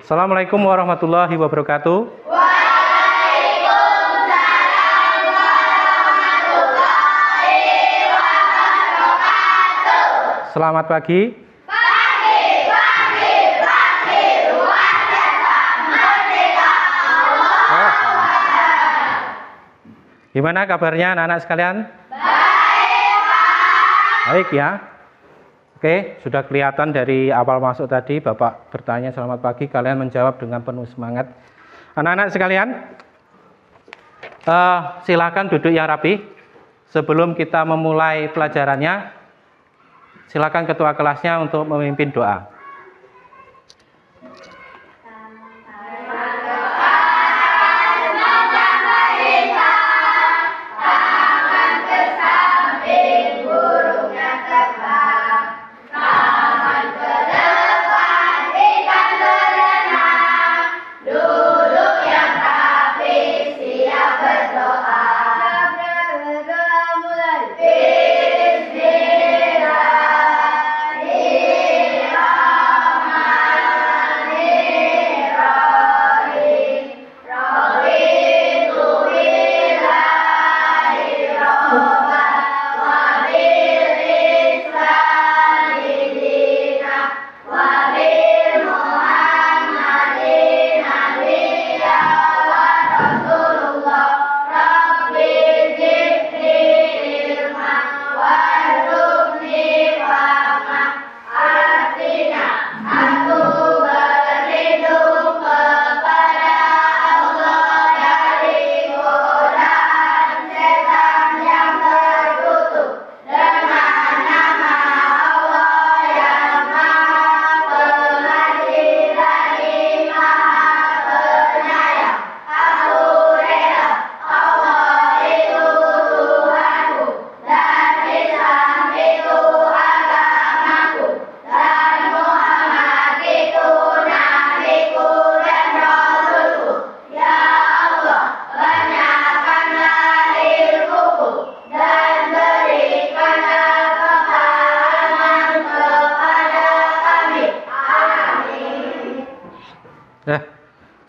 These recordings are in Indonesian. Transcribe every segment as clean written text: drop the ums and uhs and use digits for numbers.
Assalamualaikum warahmatullahi wabarakatuh. Waalaikumsalam warahmatullahi wabarakatuh. Selamat pagi. Pagi, luar biasa, merdeka, Allah. Gimana kabarnya anak-anak sekalian? Baik, Pak. Baik ya. Oke, sudah kelihatan dari awal masuk tadi Bapak bertanya selamat pagi, kalian menjawab dengan penuh semangat. Anak-anak sekalian, silakan duduk yang rapi. Sebelum kita memulai pelajarannya, silakan ketua kelasnya untuk memimpin doa.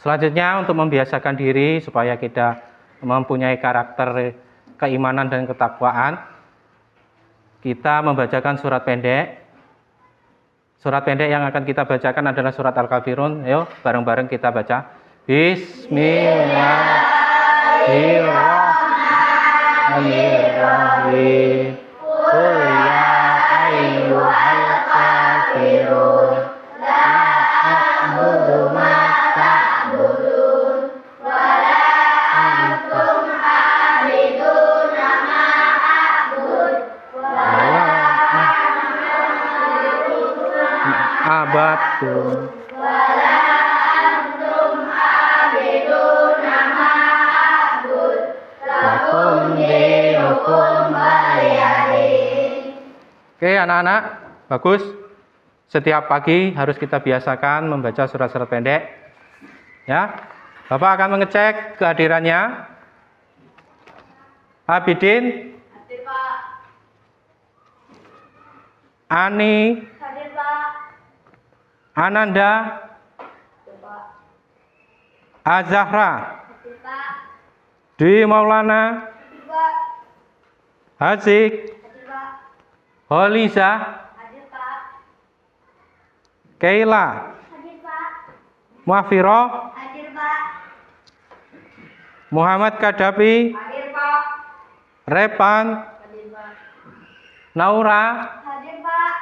Selanjutnya untuk membiasakan diri supaya kita mempunyai karakter keimanan dan ketakwaan, kita membacakan surat pendek. Surat pendek yang akan kita bacakan adalah surat Al-Kafirun. Ayo bareng-bareng kita baca. Bismillahirrahmanirrahim. Qul ya ayyuhal kafirun la a'budu ma ta'budun wa la antum abiduna ma a'bud wa la abadtum wa la antum abiduna ma a'bud lakum dinukum waliyadin. Oke anak-anak, bagus. Setiap pagi harus kita biasakan membaca surat-surat pendek. Ya, Bapak akan mengecek kehadirannya. Abidin, hadir Pak. Ani, Hadir Pak. Ananda, Hadir Pak. Azahra, Hadir Pak. Dwi Maulana, Hadir Pak. Hazik, Hadir Pak. Holiza, Hadir Pak. Keila, Hadir Pak. Muafiroh, Hadir Pak. Muhammad Kadapi, Hadir Pak. Repan, Hadir Pak. Naura, Hadir Pak.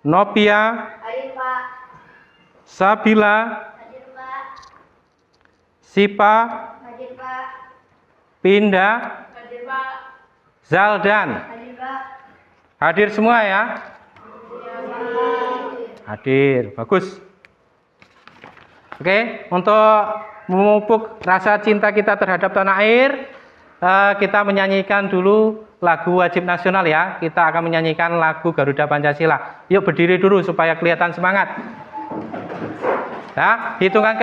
Nopia, Hadir Pak. Sabila, Hadir Pak. Sipa, Hadir Pak. Pinda, Hadir Pak. Zaldan. Hadir Pak. Hadir semua ya? Hadir, bagus. Oke, untuk memupuk rasa cinta kita terhadap tanah air, kita menyanyikan dulu lagu wajib nasional ya. Kita akan menyanyikan lagu Garuda Pancasila. Yuk berdiri dulu supaya kelihatan semangat. Ya, hitungan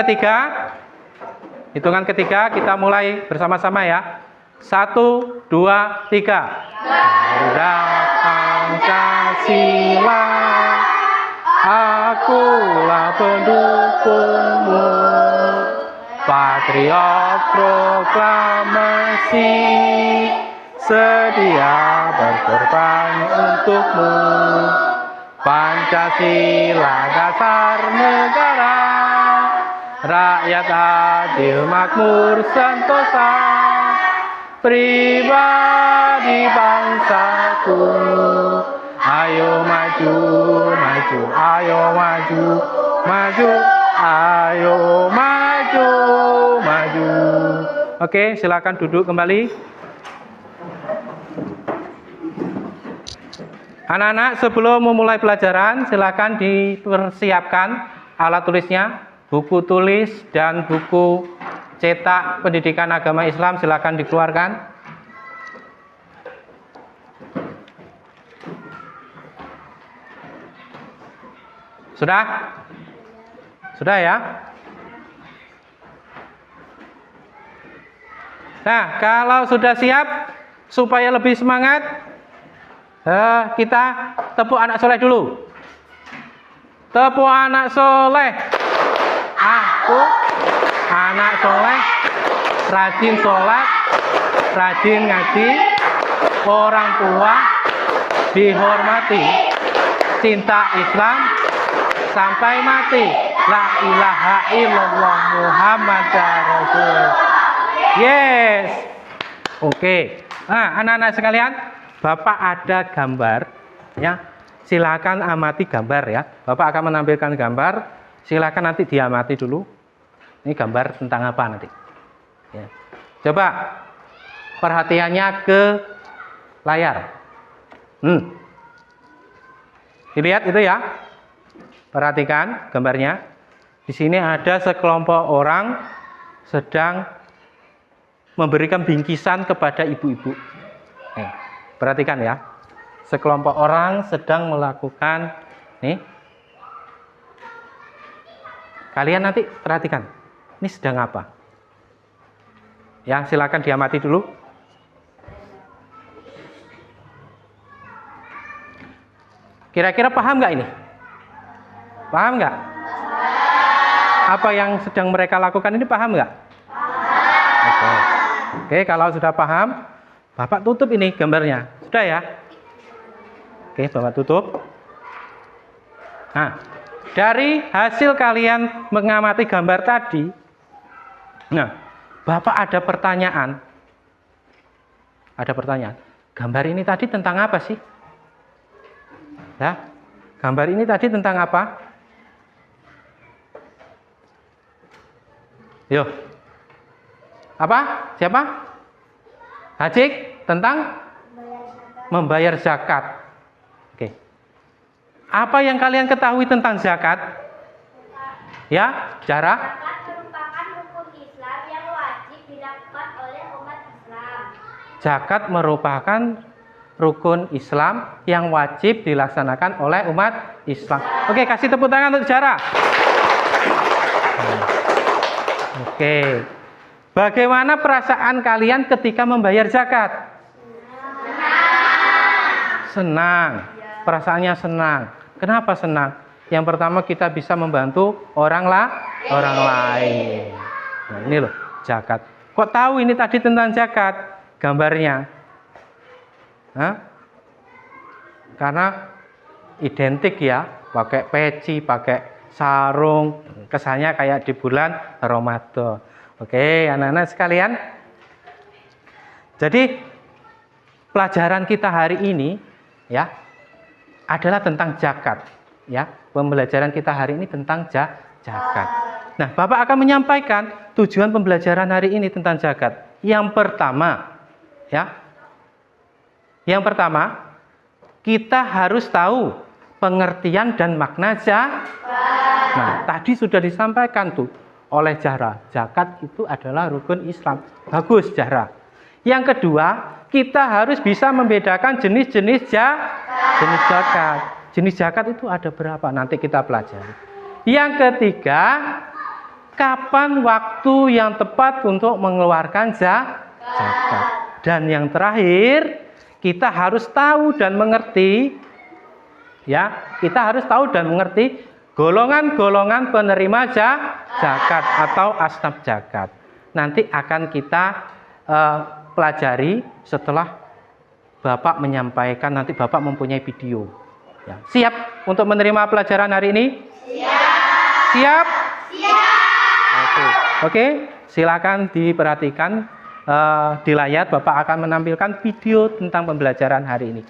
ketiga kita mulai bersama-sama ya. 1, 2, 3. Garuda Pancasila, akulah pendukungmu, patriot proklamasi, sedia berkorban untukmu. Pancasila dasar negara, rakyat adil makmur sentosa, pribadi bangsaku. Ayo maju, maju, ayo maju, maju, ayo maju, maju. Oke, silakan duduk kembali. Anak-anak, sebelum memulai pelajaran, silakan dipersiapkan alat tulisnya, buku tulis dan buku cetak pendidikan agama Islam, silakan dikeluarkan. Sudah? Sudah ya? Nah, kalau sudah siap, supaya lebih semangat, kita tepuk anak soleh dulu. Tepuk anak soleh. Aku anak soleh, rajin sholat, rajin ngaji, orang tua dihormati, cinta Islam sampai mati. La ilaha illallah Muhammadar Rasul. Yes. Oke. Nah, anak-anak sekalian, Bapak ada gambar, ya. Silakan amati gambar ya. Bapak akan menampilkan gambar. Silakan nanti diamati dulu. Ini gambar tentang apa nanti? Ya. Coba perhatiannya ke layar. Dilihat itu ya. Perhatikan gambarnya. Di sini ada sekelompok orang sedang memberikan bingkisan kepada ibu-ibu. Perhatikan ya. Sekelompok orang sedang melakukan nih. Kalian nanti perhatikan. Ini sedang apa? Ya, silakan diamati dulu. Kira-kira paham nggak ini? Paham nggak? Apa yang sedang mereka lakukan ini paham nggak? Oke, kalau sudah paham, Bapak tutup ini gambarnya. Sudah ya? Oke, Bapak tutup. Nah, dari hasil kalian mengamati gambar tadi, nah, Bapak ada pertanyaan. Ada pertanyaan. Gambar ini tadi tentang apa sih? Ya, gambar ini tadi tentang apa? Yo. Apa? Siapa? Hajik tentang membayar zakat. Oke. Apa yang kalian ketahui tentang zakat? Ya, cara? Zakat merupakan rukun Islam yang wajib dilakukan oleh umat Islam. Zakat merupakan rukun Islam yang wajib dilaksanakan oleh umat Islam. Oke, kasih tepuk tangan untuk Jara. Oke. Bagaimana perasaan kalian ketika membayar zakat? Senang. Perasaannya senang. Kenapa senang? Yang pertama, kita bisa membantu orang lain. Nah, ini loh, zakat. Kok tahu ini tadi tentang zakat? Gambarnya. Hah? Karena identik ya, pakai peci, pakai sarung, kesannya kayak di bulan Ramadan. Oke, anak-anak sekalian. Jadi pelajaran kita hari ini ya adalah tentang zakat. Ya, pembelajaran kita hari ini tentang zakat. Nah, Bapak akan menyampaikan tujuan pembelajaran hari ini tentang zakat. Yang pertama, ya. Yang pertama, kita harus tahu pengertian dan makna zakat. Nah, tadi sudah disampaikan tuh oleh Zahra. Zakat itu adalah rukun Islam. Bagus, Zahra. Yang kedua, kita harus bisa membedakan jenis-jenis zakat. Jenis zakat itu ada berapa? Nanti kita pelajari. Yang ketiga, kapan waktu yang tepat untuk mengeluarkan zakat. Dan yang terakhir, kita harus tahu dan mengerti, ya, kita harus tahu dan mengerti golongan-golongan penerima zakat atau asnaf zakat. Nanti akan kita pelajari setelah Bapak menyampaikan, nanti Bapak mempunyai video. Ya. Siap untuk menerima pelajaran hari ini? Siap? Oke, silakan diperhatikan di layar. Bapak akan menampilkan video tentang pembelajaran hari ini.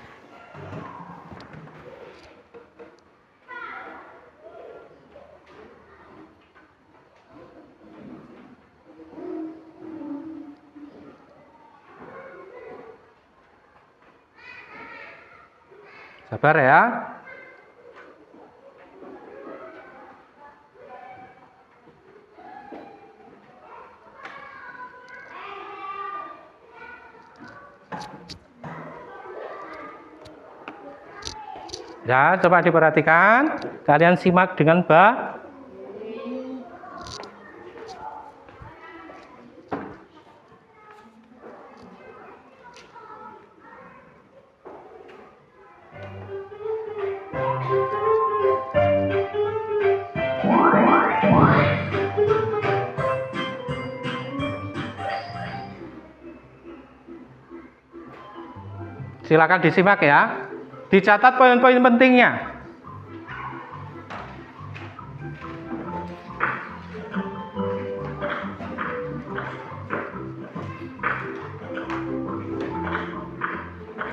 Sabar ya. Ya, coba diperhatikan. Kalian simak dengan baik. Silakan disimak ya. Dicatat poin-poin pentingnya.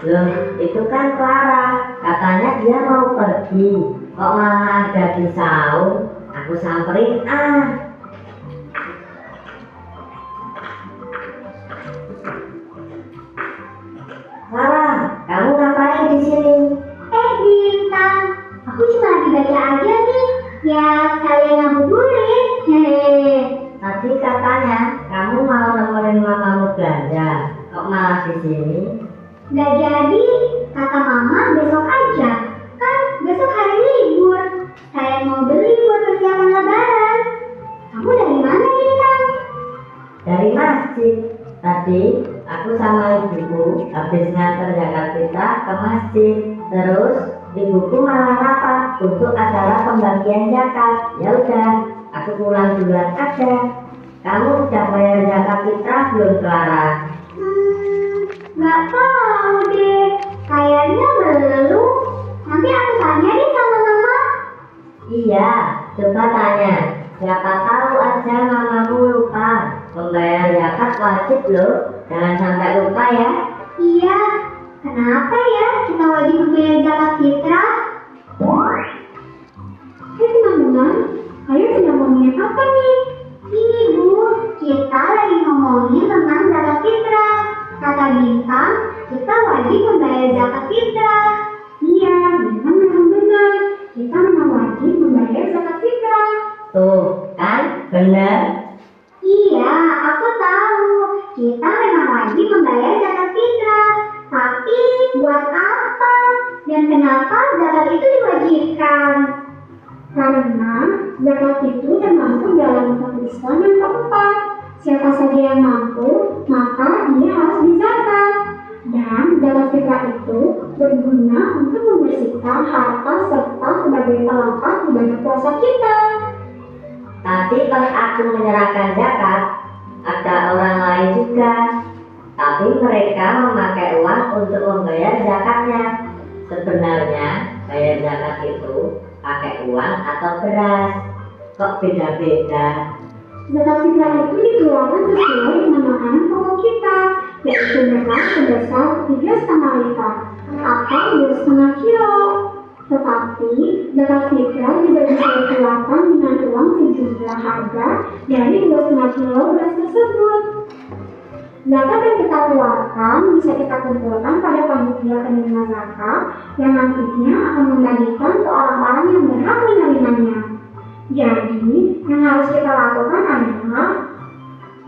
Loh, itu kan Clara. Katanya dia mau pergi. Kok malah ada di saung? Aku samperin Clara, kamu ngapain di sini? Bintang, aku cuma lagi baca aja nih. Ya, sekalian ngabuburit. Hehehe. Tadi katanya kamu mau nemenin mamamu belanja. Kok malah di sini? Gak jadi, kata mama besok aja. Kan besok hari libur. Saya mau beli buat persiapan lebaran. Kamu dari mana, Bintang? Dari masjid. Tadi aku sama ibuku habis nganter zakat fitrah ke masjid. Terus ibuku malah rapat untuk acara pembagian zakat. Ya udah, aku pulang duluan aja. Kamu udah bayar zakat fitrah belum, Clara? Gak tahu deh. Kayaknya belum. Nanti aku tanya nih sama mama. Iya, coba tanya. Siapa tahu aja mamamu lupa. Pembayaran zakat wajib loh. Jangan sampai lupa ya. Iya, kenapa ya kita wajib membayar zakat fitrah? Teman-teman, kalian sedang ngomongin apa nih? Ini Bu, kita lagi ngomongin tentang zakat fitrah. Kata Bintang, kita wajib membayar zakat fitrah. Iya, Bintang memang benar. Kita memang wajib membayar zakat fitrah. Tuh, kan benar. Iya, aku tahu. Kita memang wajib membayar zakat fitrah. Tapi buat apa? Dan kenapa zakat itu diwajibkan? Karena zakat itu termasuk dalam umat Islam yang keempat. Siapa saja yang mampu, maka dia harus berzakat. Dan zakat fitrah itu berguna untuk membersihkan harta serta sebagai pelengkap ibadah puasa kita. Tadi pas aku menyerahkan zakat, ada orang lain juga. Tapi mereka memakai uang untuk membayar zakatnya. Sebenarnya bayar zakat itu pakai uang atau beras. Kok beda-beda? Zakat fitrah itu dikeluarkan sesuai dengan makanan pokok kita, yaitu beras sebesar 3,5 liter atau 2,5 kilo. Tetapi zakat fitrah juga bisa dikeluarkan dengan uang sejumlah harga dari 2,5 kilo beras tersebut. Zakat yang kita keluarkan bisa kita kumpulkan pada panitia penerima zakat yang nantinya akan membagikan ke orang-orang yang berhak menerimanya. Jadi, yang harus kita lakukan adalah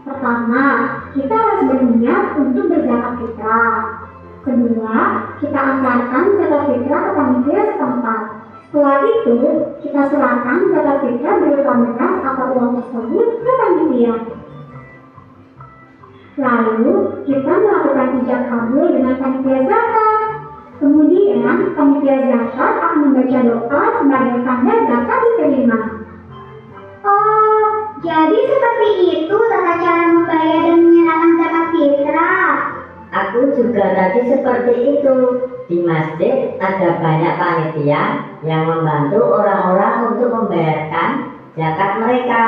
pertama, kita harus berniat untuk berzakat fitrah. Kedua, kita anggarkan zakat fitrah ke panitia setempat. Setelah itu, kita serahkan zakat fitrah berupa beras atau uang tersebut ke panitia. Lalu, kita melakukan ijab kabul dengan panitia zakat. Kemudian, panitia zakat akan membaca doa sebagai tanda zakat diterima. Oh, jadi seperti itu tata cara membayar dan menyerahkan zakat fitrah. Aku juga tadi seperti itu. Di masjid ada banyak panitia yang membantu orang-orang untuk membayarkan zakat mereka.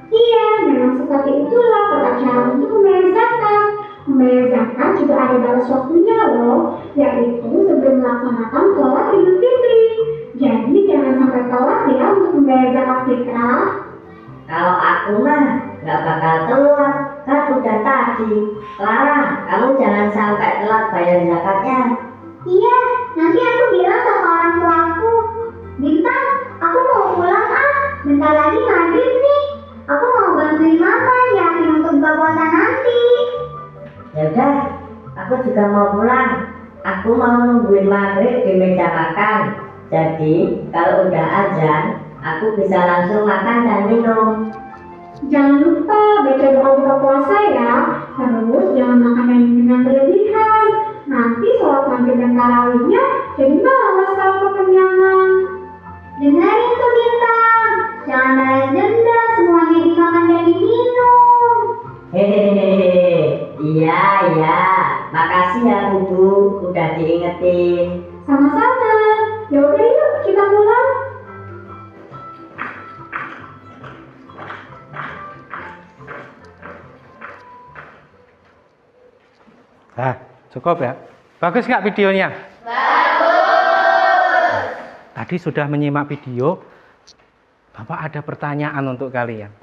Iya, memang seperti itulah tata cara untuk membayar zakat. Membayar zakat juga ada batas waktunya loh, yaitu sebelum melaksanakan sholat Idul Fitri. Jadi jangan sampai telat ya untuk membayar zakat fitrah. Kalau aku mah nggak bakal telat, kan udah tadi. Clara, kamu jangan sampai telat bayar zakatnya. Iya, nanti aku bilang sama orang tuaku. Bintang, aku mau pulang ah. Bentar lagi maghrib nih. Aku mau bantuin mama yakin untuk buka puasa nanti. Yaudah, aku juga mau pulang. Aku mau nungguin maghrib di meja makan. Jadi, kalau udah azan, aku bisa langsung makan dan minum. Jangan lupa baca doa buka puasa ya. Terus jangan makan yang dengan berlebihan. Nanti sholat maghrib dan tarawihnya jadi malas kalau kekenyangan. Dengarin tuh Bintang, jangan balas dendam, semuanya dimakan dan diminum. Hehehe, iya, makasih ya Bubu, udah diingetin. Sama-sama. Ya udah yuk kita pulang. Nah, cukup ya. Bagus nggak videonya? Bagus. Tadi sudah menyimak video. Bapak ada pertanyaan untuk kalian.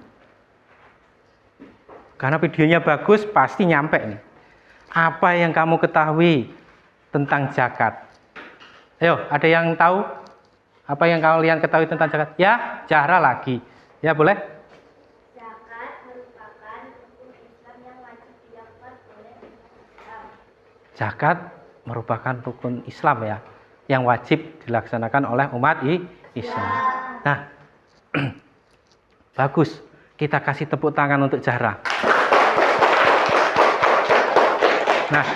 Karena videonya bagus, pasti nyampe nih. Apa yang kamu ketahui tentang zakat? Ayo, ada yang tahu? Apa yang kalian ketahui tentang zakat? Ya, Zahra lagi. Ya, boleh? Zakat merupakan rukun Islam ya, yang wajib dilaksanakan oleh umat Islam. Nah, bagus. Kita kasih tepuk tangan untuk Zahra. Nah,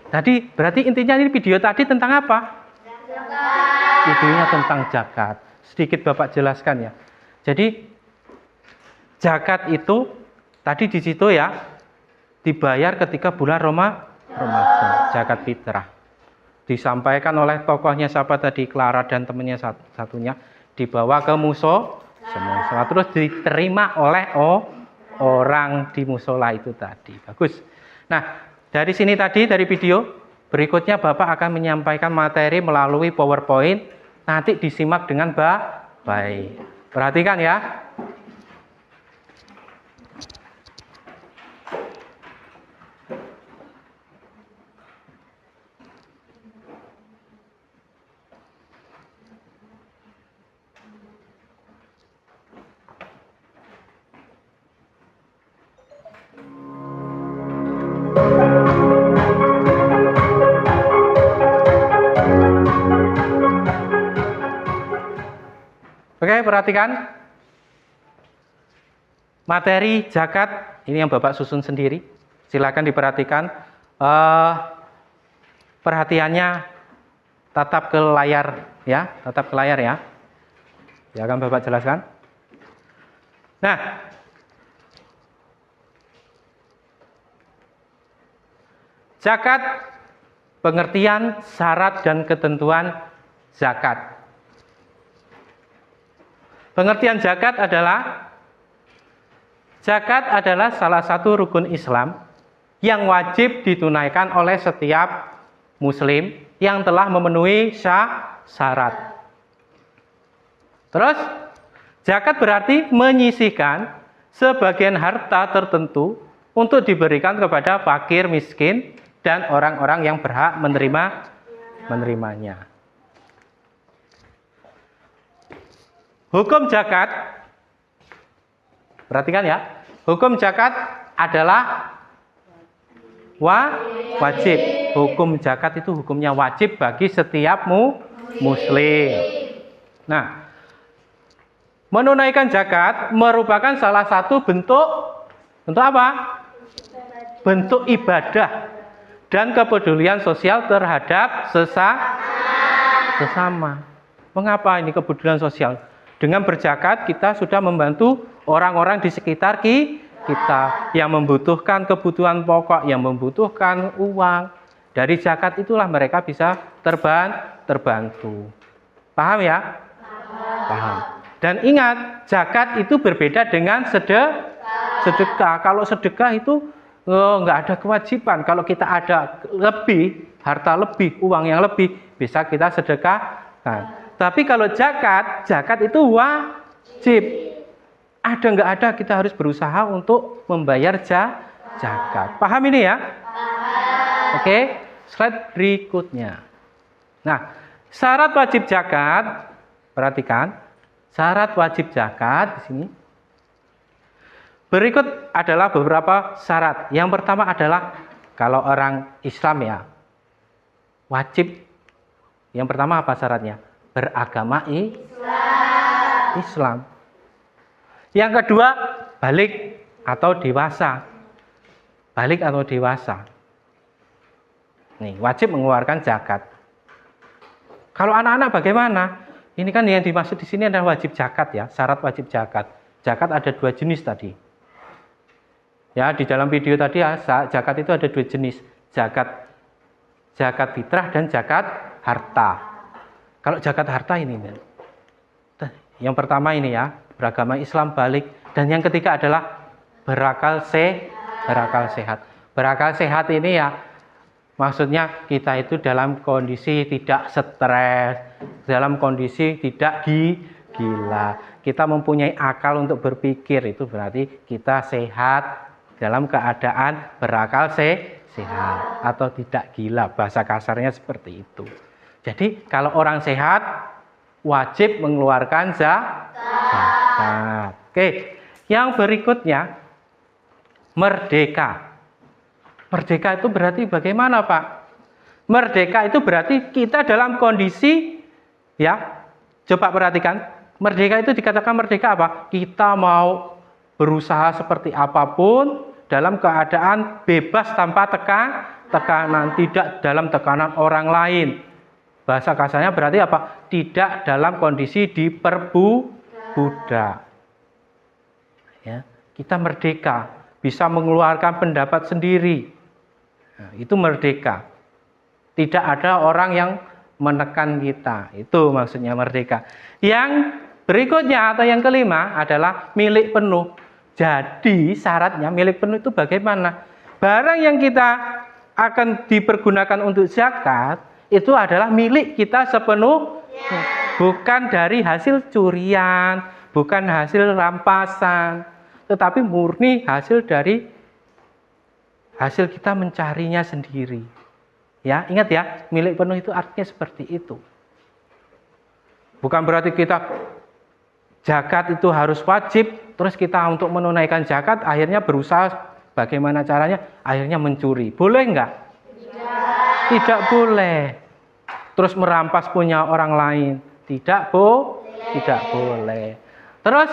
tadi berarti intinya ini video tadi tentang apa? Zakat. Videonya tentang zakat. Sedikit Bapak jelaskan ya. Jadi zakat itu tadi di situ ya, dibayar ketika bulan Ramadan, zakat fitrah. Disampaikan oleh tokohnya siapa tadi, Clara dan temannya satunya, dibawa ke musola, terus diterima oleh orang di musola itu tadi. Bagus. Nah, dari sini tadi dari video berikutnya Bapak akan menyampaikan materi melalui PowerPoint, nanti disimak dengan baik. Perhatikan ya. Oke, perhatikan. Materi zakat, ini yang Bapak susun sendiri. Silakan diperhatikan. Perhatiannya tatap ke layar ya, tatap ke layar ya. Ya, akan Bapak jelaskan. Nah, zakat, pengertian, syarat dan ketentuan zakat. Pengertian zakat adalah salah satu rukun Islam yang wajib ditunaikan oleh setiap muslim yang telah memenuhi syarat. Terus, zakat berarti menyisihkan sebagian harta tertentu untuk diberikan kepada fakir, miskin, dan orang-orang yang berhak menerimanya. Hukum zakat, perhatikan ya, hukum zakat adalah wajib. Hukum zakat itu hukumnya wajib bagi setiap muslim. Nah, menunaikan zakat merupakan salah satu bentuk apa? Bentuk ibadah dan kepedulian sosial terhadap sesama. Mengapa ini kepedulian sosial? Dengan berzakat kita sudah membantu orang-orang di sekitar kita yang membutuhkan kebutuhan pokok, yang membutuhkan uang. Dari zakat itulah mereka bisa terbantu. Paham ya? Paham. Dan ingat, zakat itu berbeda dengan sedekah. Kalau sedekah itu nggak ada kewajiban. Kalau kita ada lebih, harta lebih, uang yang lebih, bisa kita sedekahkan. Tapi kalau zakat itu wajib. Ada nggak ada, kita harus berusaha untuk membayar zakat. Paham ini ya? Oke, slide berikutnya. Nah, syarat wajib zakat, perhatikan, syarat wajib zakat di sini. Berikut adalah beberapa syarat. Yang pertama adalah kalau orang Islam ya, wajib. Yang pertama apa syaratnya? Beragama Islam. Yang kedua, balik atau dewasa. Balik atau dewasa. Nih, wajib mengeluarkan zakat. Kalau anak-anak bagaimana? Ini kan yang dimaksud di sini adalah wajib zakat ya, syarat wajib zakat. Zakat ada 2 jenis tadi. Ya, di dalam video tadi ya, zakat itu ada 2 jenis. Zakat fitrah dan zakat harta. Kalau zakat harta ini, yang pertama ini ya, beragama Islam, balik, dan yang ketiga adalah berakal sehat. Berakal sehat ini ya, maksudnya kita itu dalam kondisi tidak stres, dalam kondisi tidak gila. Kita mempunyai akal untuk berpikir, itu berarti kita sehat dalam keadaan berakal sehat atau tidak gila. Bahasa kasarnya seperti itu. Jadi kalau orang sehat wajib mengeluarkan zakat. Oke, yang berikutnya merdeka. Merdeka itu berarti bagaimana, Pak? Merdeka itu berarti kita dalam kondisi ya. Coba perhatikan, merdeka itu dikatakan merdeka apa? Kita mau berusaha seperti apapun dalam keadaan bebas tanpa tekanan, tidak dalam tekanan orang lain. Bahasa kasarnya berarti apa? Tidak dalam kondisi diperbudak. Ya, kita merdeka, bisa mengeluarkan pendapat sendiri. Nah, itu merdeka. Tidak ada orang yang menekan kita. Itu maksudnya merdeka. Yang berikutnya atau yang kelima adalah milik penuh. Jadi syaratnya milik penuh itu bagaimana? Barang yang kita akan dipergunakan untuk zakat itu adalah milik kita sepenuhnya, bukan dari hasil curian, bukan hasil rampasan, tetapi murni hasil dari hasil kita mencarinya sendiri. Ya, ingat ya, milik penuh itu artinya seperti itu. Bukan berarti kita zakat itu harus wajib, terus kita untuk menunaikan zakat akhirnya berusaha bagaimana caranya, akhirnya mencuri. Boleh enggak? Tidak boleh. Terus merampas punya orang lain. Tidak boleh. Terus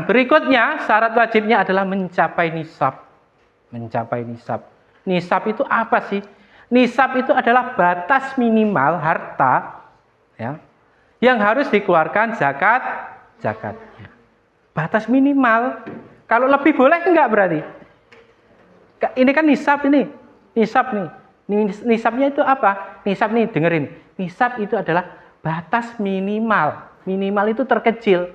berikutnya syarat wajibnya adalah mencapai nisab. Mencapai nisab. Nisab itu apa sih? Nisab itu adalah batas minimal harta ya, yang harus dikeluarkan zakatnya. Batas minimal. Kalau lebih boleh enggak berarti? Ini kan nisab ini. Nisab nih. Nisabnya itu apa? Nisab nih, dengerin. Nisab itu adalah batas minimal. Minimal itu terkecil.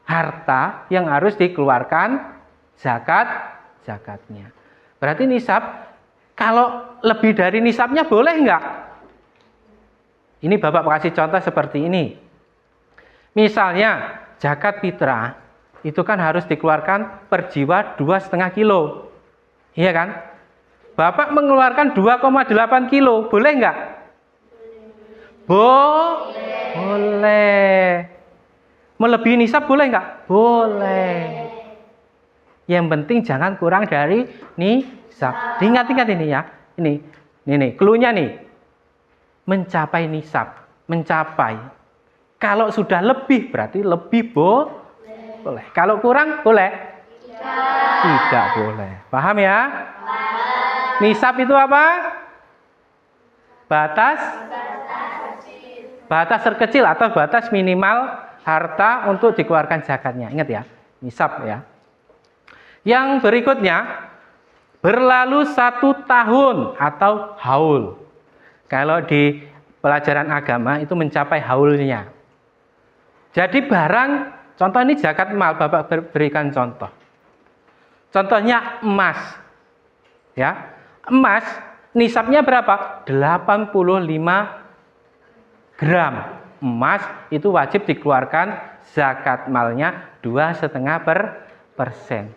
Harta yang harus dikeluarkan zakatnya. Berarti nisab, kalau lebih dari nisabnya boleh enggak? Ini Bapak kasih contoh seperti ini. Misalnya, zakat fitrah itu kan harus dikeluarkan per jiwa 2,5 kilo. Iya kan? Bapak mengeluarkan 2,8 kilo, boleh enggak? Boleh. Melebihi nisab boleh enggak? Boleh. Yang penting jangan kurang dari nisab. Ingat-ingat ini ya. Ini cluenya nih. Mencapai nisab. Mencapai. Kalau sudah lebih berarti lebih boleh. Kalau kurang boleh? Tidak boleh. Paham ya? Nisab itu apa? Batas terkecil atau batas minimal harta untuk dikeluarkan zakatnya. Ingat ya, nisab ya. Yang berikutnya, berlalu 1 tahun atau haul. Kalau di pelajaran agama itu mencapai haulnya. Jadi barang, contoh ini zakat mal, Bapak berikan contoh. Contohnya emas. Ya. Emas nisabnya berapa? 85 gram. Emas itu wajib dikeluarkan zakat malnya 2,5%.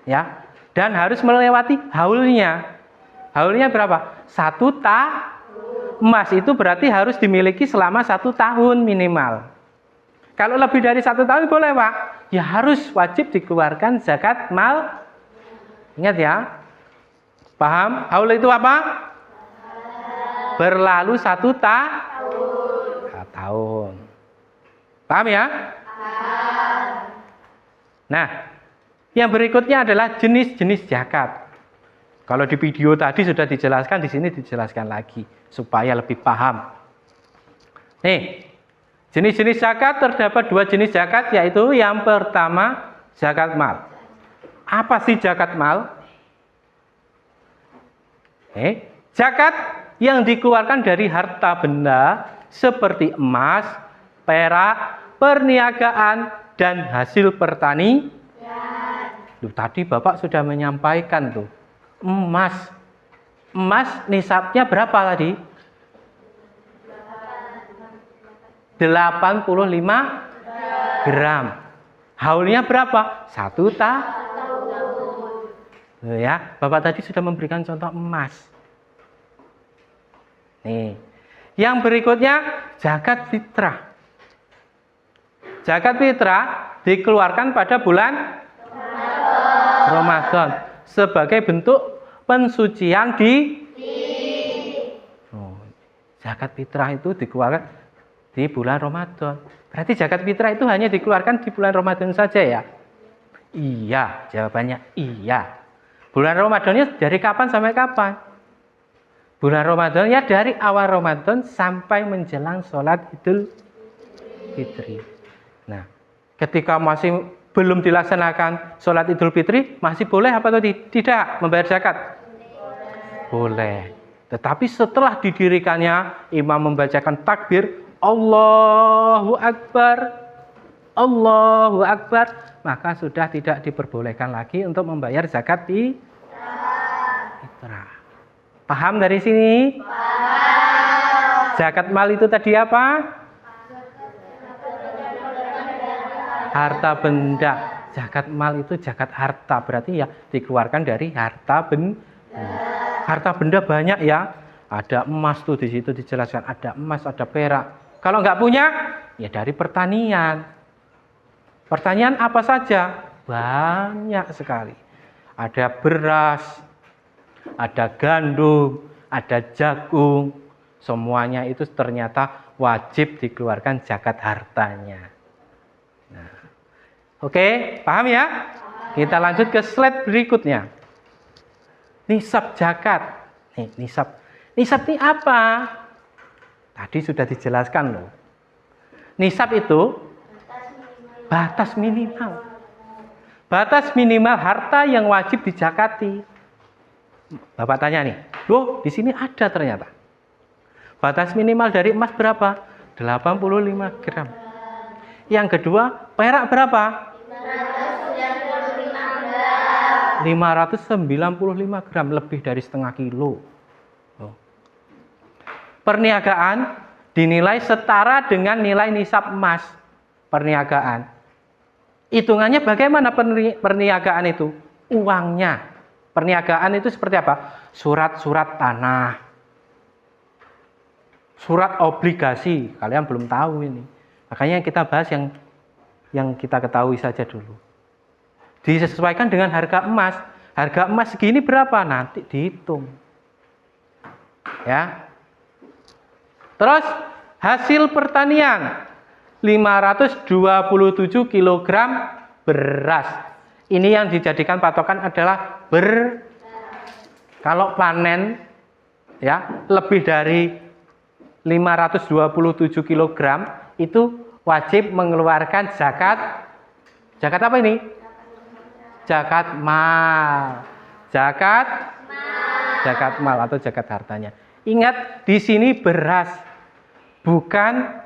Ya. Dan harus melewati haulnya. Haulnya berapa? 1 tahun. Emas itu berarti harus dimiliki selama 1 tahun minimal. Kalau lebih dari 1 tahun boleh, Pak? Ya harus wajib dikeluarkan zakat mal. Ingat ya. Paham? Haul itu apa? Berlalu 1 tahun. Paham ya? Nah, yang berikutnya adalah jenis-jenis zakat. Kalau di video tadi sudah dijelaskan, di sini dijelaskan lagi supaya lebih paham. Nih, jenis-jenis zakat terdapat 2 jenis zakat, yaitu yang pertama zakat mal. Apa sih zakat mal? Zakat yang dikeluarkan dari harta benda seperti emas, perak, perniagaan, dan hasil pertanian. Tadi Bapak sudah menyampaikan tuh. Emas nisabnya berapa tadi? 85 gram. Haulnya berapa? 1 tahun. Ya, Bapak tadi sudah memberikan contoh emas. Nih. Yang berikutnya zakat fitrah. Zakat fitrah dikeluarkan pada bulan Ramadan sebagai bentuk pensucian zakat fitrah itu dikeluarkan di bulan Ramadan. Berarti zakat fitrah itu hanya dikeluarkan di bulan Ramadan saja ya? Iya, jawabannya iya. Bulan Ramadannya dari kapan sampai kapan? Bulan Ramadan ya dari awal Ramadan sampai menjelang sholat Idul Fitri. Nah, ketika masih belum dilaksanakan sholat Idul Fitri, masih boleh apa atau tidak membayar zakat? Boleh. Tetapi setelah didirikannya, imam membacakan takbir, Allahu Akbar, maka sudah tidak diperbolehkan lagi untuk membayar zakat fitrah. Paham dari sini? Paham. Zakat mal itu tadi apa? Harta benda. Zakat mal itu zakat harta, berarti ya dikeluarkan dari harta benda. Harta benda banyak ya. Ada emas tuh di situ dijelaskan, ada emas, ada perak. Kalau nggak punya, ya dari pertanian. Pertanian apa saja? Banyak sekali. Ada beras, ada gandum, ada jagung. Semuanya itu ternyata wajib dikeluarkan zakat hartanya. Nah, oke, paham ya? Kita lanjut ke slide berikutnya. Nisab zakat. Nih, nisab. Nisab ini apa? Tadi sudah dijelaskan loh. Nisab itu batas minimal. Batas minimal harta yang wajib dizakati. Bapak tanya nih, loh di sini ada ternyata. Batas minimal dari emas berapa? 85 gram. Yang kedua, perak berapa? 595 gram, lebih dari setengah kilo. Perniagaan dinilai setara dengan nilai nisab emas. Perniagaan. Hitungannya bagaimana perniagaan itu? Uangnya. Perniagaan itu seperti apa? Surat-surat tanah. Surat obligasi. Kalian belum tahu ini. Makanya kita bahas yang kita ketahui saja dulu. Disesuaikan dengan harga emas. Harga emas segini berapa? Nanti dihitung. Ya. Terus hasil pertanian 527 kg beras. Ini yang dijadikan patokan adalah Kalau panen ya lebih dari 527 kg itu wajib mengeluarkan zakat. Zakat apa ini? Zakat mal. Zakat mal atau zakat hartanya. Ingat, di sini beras, bukan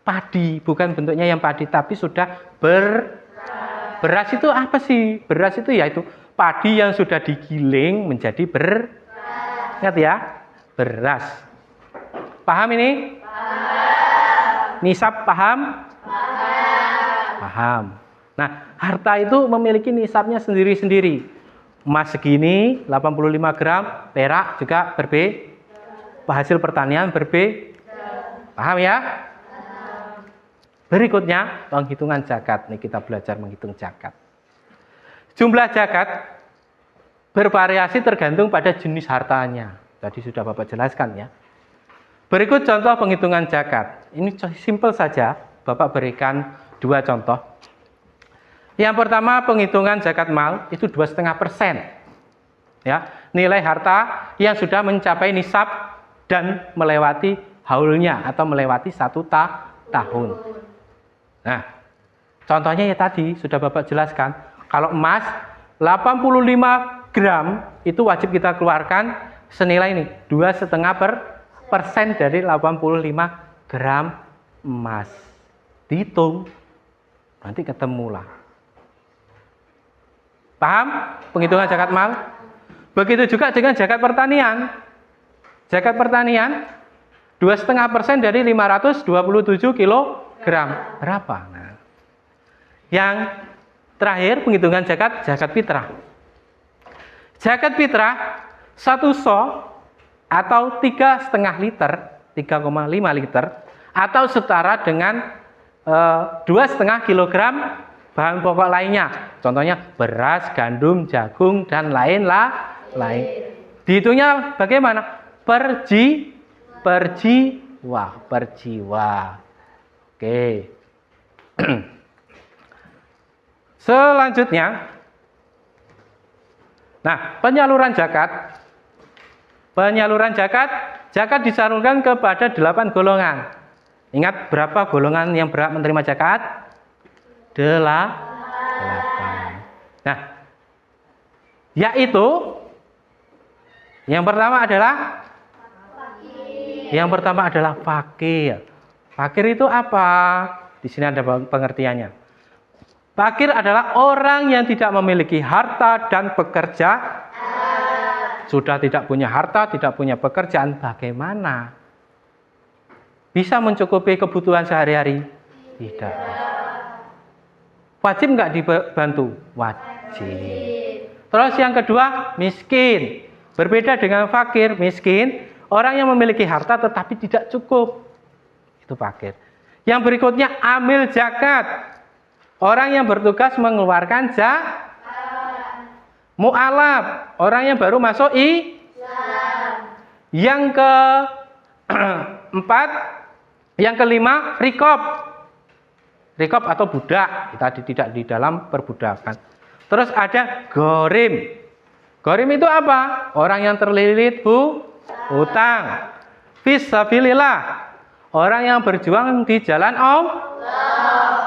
padi, bukan bentuknya yang padi, tapi sudah beras itu apa sih? Beras itu yaitu padi yang sudah digiling menjadi ingat ya, beras. Paham ini? Nisab paham? Paham. Nah, harta itu memiliki nisabnya sendiri-sendiri. Emas segini 85 gram, perak juga hasil pertanian paham ya? Berikutnya penghitungan zakat. Nih kita belajar menghitung zakat. Jumlah zakat bervariasi tergantung pada jenis hartanya. Tadi sudah Bapak jelaskan ya. Berikut contoh penghitungan zakat. Ini simpel saja. Bapak berikan 2 contoh. Yang pertama, penghitungan zakat mal itu 2,5%. Ya, nilai harta yang sudah mencapai nisab dan melewati haulnya atau melewati 1 tahun. Nah, contohnya ya tadi sudah Bapak jelaskan. Kalau emas 85 gram itu wajib kita keluarkan senilai ini 2,5% dari 85 gram emas. Dihitung, nanti ketemulah. Paham penghitungan zakat mal? Begitu juga dengan zakat pertanian. Zakat pertanian 2,5% dari 527 kilogram. Berapa? Nah, yang terakhir penghitungan zakat fitrah. Zakat fitrah 1 so atau 3,5 liter, 3,5 liter atau setara dengan 2,5 kilogram bahan pokok lainnya. Contohnya beras, gandum, jagung, dan lain. Dihitungnya bagaimana? Per jiwa. Oke. Selanjutnya, nah, penyaluran zakat disalurkan kepada 8 golongan. Ingat berapa golongan yang berhak menerima zakat? 8. Nah, yaitu yang pertama adalah fakir. Fakir itu apa? Di sini ada pengertiannya. Fakir adalah orang yang tidak memiliki harta dan bekerja. Sudah tidak punya harta, tidak punya pekerjaan, bagaimana? Bisa mencukupi kebutuhan sehari-hari? Tidak. Wajib nggak dibantu? Wajib. Terus yang kedua, miskin. Berbeda dengan fakir, miskin, orang yang memiliki harta tetapi tidak cukup. Itu fakir. Yang berikutnya, amil zakat. Orang yang bertugas mengeluarkan zakat. Mu'alaf, orang yang baru masuk Yang keempat, yang kelima, rikob. Rikob atau budak, tadi tidak di dalam perbudakan. Terus ada gorim. Gorim itu apa? Orang yang terlilit hutang. Fisabilillah, orang yang berjuang di jalan Allah.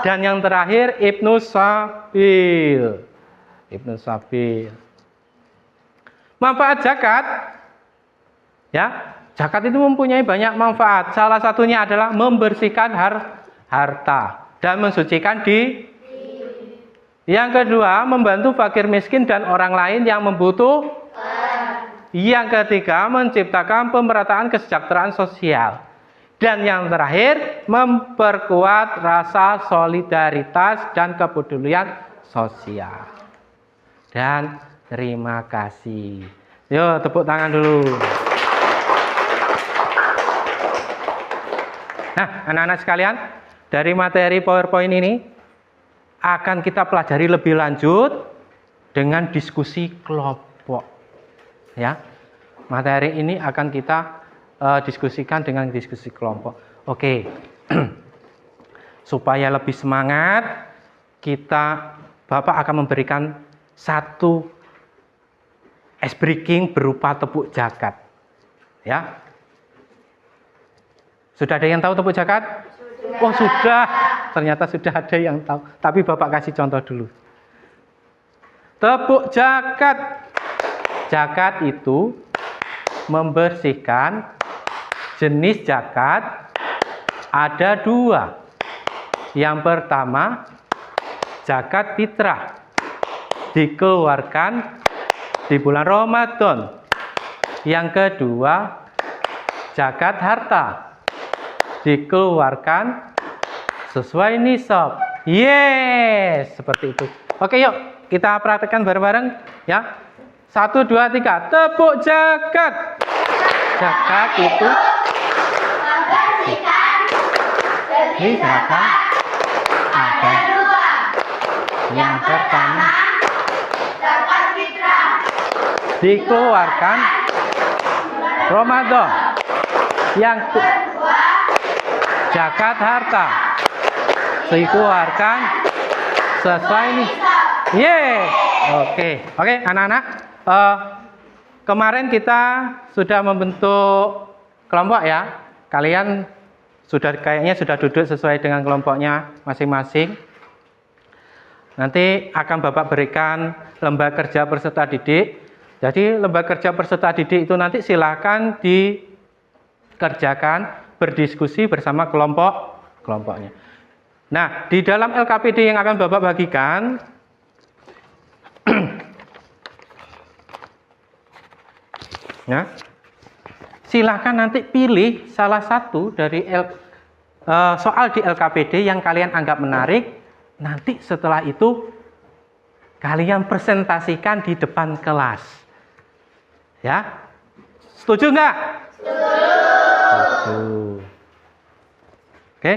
Dan yang terakhir, ibnu sabil. Manfaat zakat, ya, zakat itu mempunyai banyak manfaat. Salah satunya adalah membersihkan harta dan mensucikan diri. Yang kedua, membantu fakir miskin dan orang lain yang membutuhkan. Yang ketiga, menciptakan pemerataan kesejahteraan sosial. Dan yang terakhir, memperkuat rasa solidaritas dan kepedulian sosial. Dan terima kasih. Yuk, tepuk tangan dulu. Nah, anak-anak sekalian, dari materi PowerPoint ini akan kita pelajari lebih lanjut dengan diskusi kelompok. Ya, materi ini akan kita diskusikan dengan diskusi kelompok. Oke, supaya lebih semangat, Bapak akan memberikan satu ice breaking berupa tepuk jagat. Ya. Sudah ada yang tahu tepuk jagat? Oh, sudah. Ternyata sudah ada yang tahu. Tapi Bapak kasih contoh dulu. Tepuk jagat. Jagat itu membersihkan. Jenis jagat ada 2. Yang pertama, zakat fitrah dikeluarkan di bulan Ramadan. Yang kedua, zakat harta dikeluarkan sesuai nisab. Yes, seperti itu. Oke, yuk kita praktekkan bareng-bareng ya. 1, 2, 3. Tepuk jagat. Zakat itu ini zakat ada 2. Yang pertama, zakat fitrah dikeluarkan Ramadan. Yang kedua, zakat harta dikeluarkan sesuai ini. Oke, anak-anak. Kemarin kita sudah membentuk kelompok ya. Kalian kayaknya sudah duduk sesuai dengan kelompoknya masing-masing. Nanti akan Bapak berikan lembar kerja peserta didik. Jadi lembar kerja peserta didik itu nanti silakan dikerjakan, berdiskusi bersama kelompoknya. Nah, di dalam LKPD yang akan Bapak bagikan, ya, silakan nanti pilih salah satu dari soal di LKPD yang kalian anggap menarik. Nanti setelah itu kalian presentasikan di depan kelas. Ya, setuju nggak? Setuju. Oke,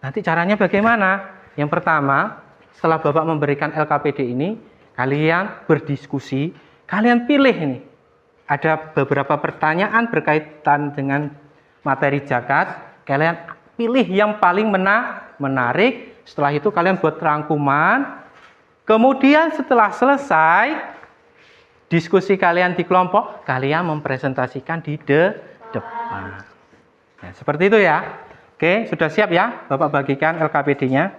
nanti caranya bagaimana? Yang pertama, setelah Bapak memberikan LKPD ini, kalian berdiskusi, kalian pilih ini. Ada beberapa pertanyaan berkaitan dengan materi zakat. Kalian pilih yang paling menarik. Setelah itu kalian buat rangkuman. Kemudian setelah selesai diskusi kalian di kelompok, kalian mempresentasikan di depan. Nah, seperti itu ya. Oke, sudah siap ya? Bapak bagikan LKPD-nya.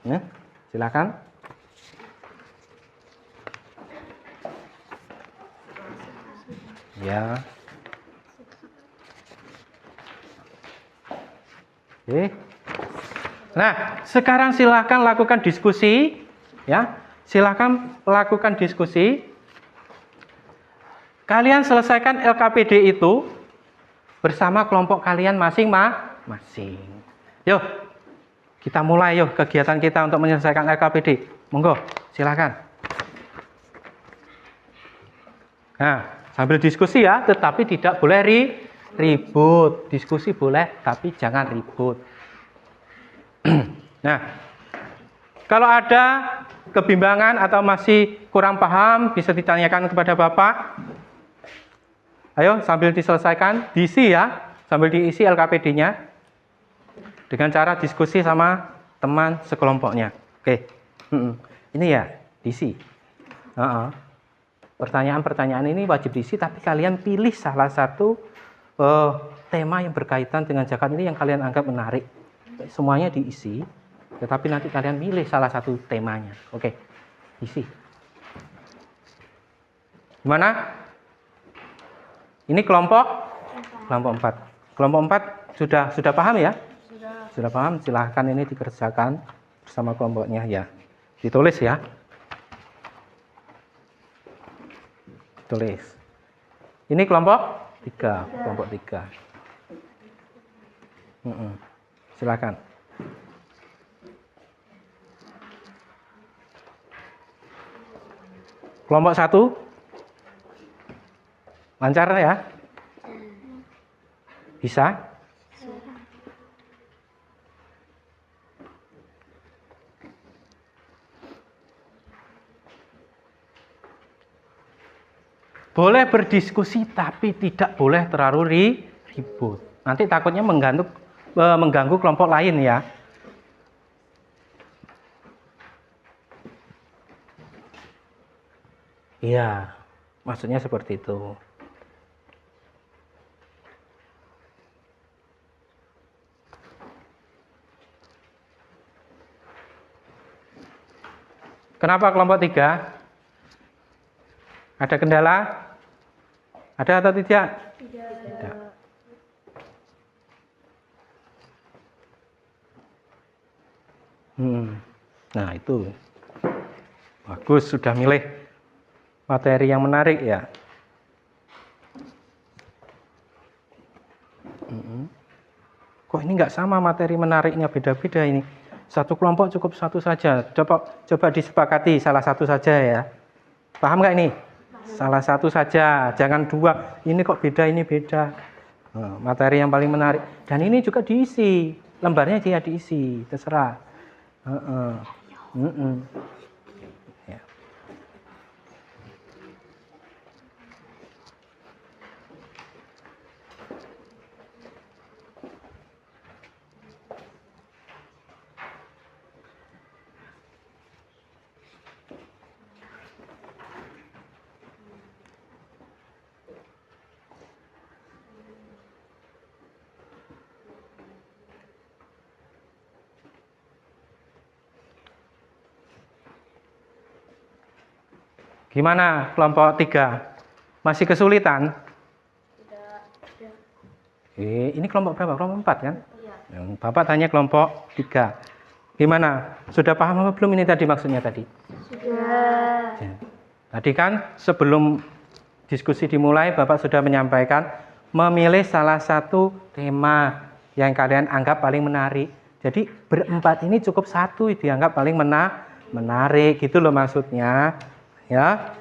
Nah, silakan. Ya. Oke. Nah, sekarang silakan lakukan diskusi, ya. Silakan lakukan diskusi. Kalian selesaikan LKPD itu bersama kelompok kalian masing-masing. Yuk, kita mulai yuk kegiatan kita untuk menyelesaikan LKPD. Monggo, silakan. Nah, sambil diskusi ya, tetapi tidak boleh ribut. Diskusi boleh, tapi jangan ribut. Nah, kalau ada kebimbangan atau masih kurang paham, bisa ditanyakan kepada Bapak. Ayo, sambil diselesaikan, diisi ya, sambil diisi LKPD-nya dengan cara diskusi sama teman sekelompoknya. Oke, ini ya, diisi. Pertanyaan-pertanyaan ini wajib diisi, tapi kalian pilih salah satu tema yang berkaitan dengan zakat ini yang kalian anggap menarik. Semuanya diisi, tetapi nanti kalian pilih salah satu temanya. Oke, isi. Gimana? Ini kelompok 4. Kelompok 4 sudah paham ya? Sudah paham? Silahkan ini dikerjakan bersama kelompoknya ya. Ditulis ya. Tulis. Ini kelompok 3. Kelompok 3. Silakan. Kelompok 1. Lancar ya? Bisa? Boleh berdiskusi tapi tidak boleh terlalu ribut. Nanti takutnya mengganggu kelompok lain ya. Iya, Maksudnya seperti itu. Kenapa kelompok 3? Ada kendala? Ada atau tidak? Tidak. Nah itu. Bagus, sudah milih materi yang menarik ya. Kok ini nggak sama materi menariknya, beda-beda ini. Satu kelompok cukup satu saja. Coba disepakati salah satu saja ya. Paham nggak ini? Salah satu saja, jangan dua. Ini kok beda, ini beda. Nah, materi yang paling menarik. Dan ini juga diisi, lembarnya dia diisi, terserah. Ya. Gimana kelompok 3? Masih kesulitan? Ini kelompok berapa? Kelompok 4 kan? Iya. Bapak tanya kelompok 3. Gimana? Sudah paham apa belum ini tadi maksudnya tadi? Sudah. Ya. Tadi kan sebelum diskusi dimulai Bapak sudah menyampaikan memilih salah satu tema yang kalian anggap paling menarik. Jadi berempat ini cukup satu dianggap paling menarik gitu loh maksudnya. Ya,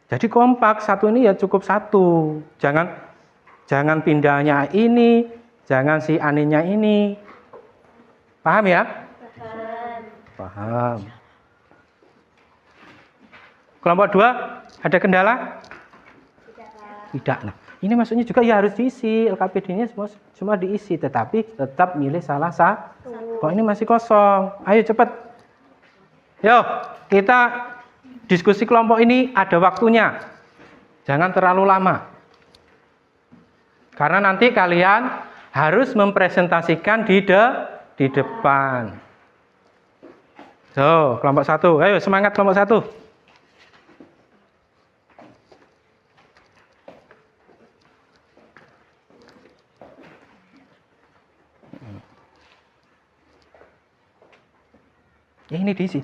jadi kompak satu ini ya cukup satu. Jangan pindahnya ini, jangan si aninya ini. Paham ya? Paham. Kelompok 2 ada kendala? Tidak. Nah, ini maksudnya juga ya harus diisi. LKPD-nya semua diisi, tetapi tetap milih salah satu. Kok ini masih kosong? Ayo cepat. Yo, kita diskusi kelompok ini ada waktunya. Jangan terlalu lama. Karena nanti kalian harus mempresentasikan di depan. So, kelompok 1. Ayo semangat kelompok 1. Ini diisi.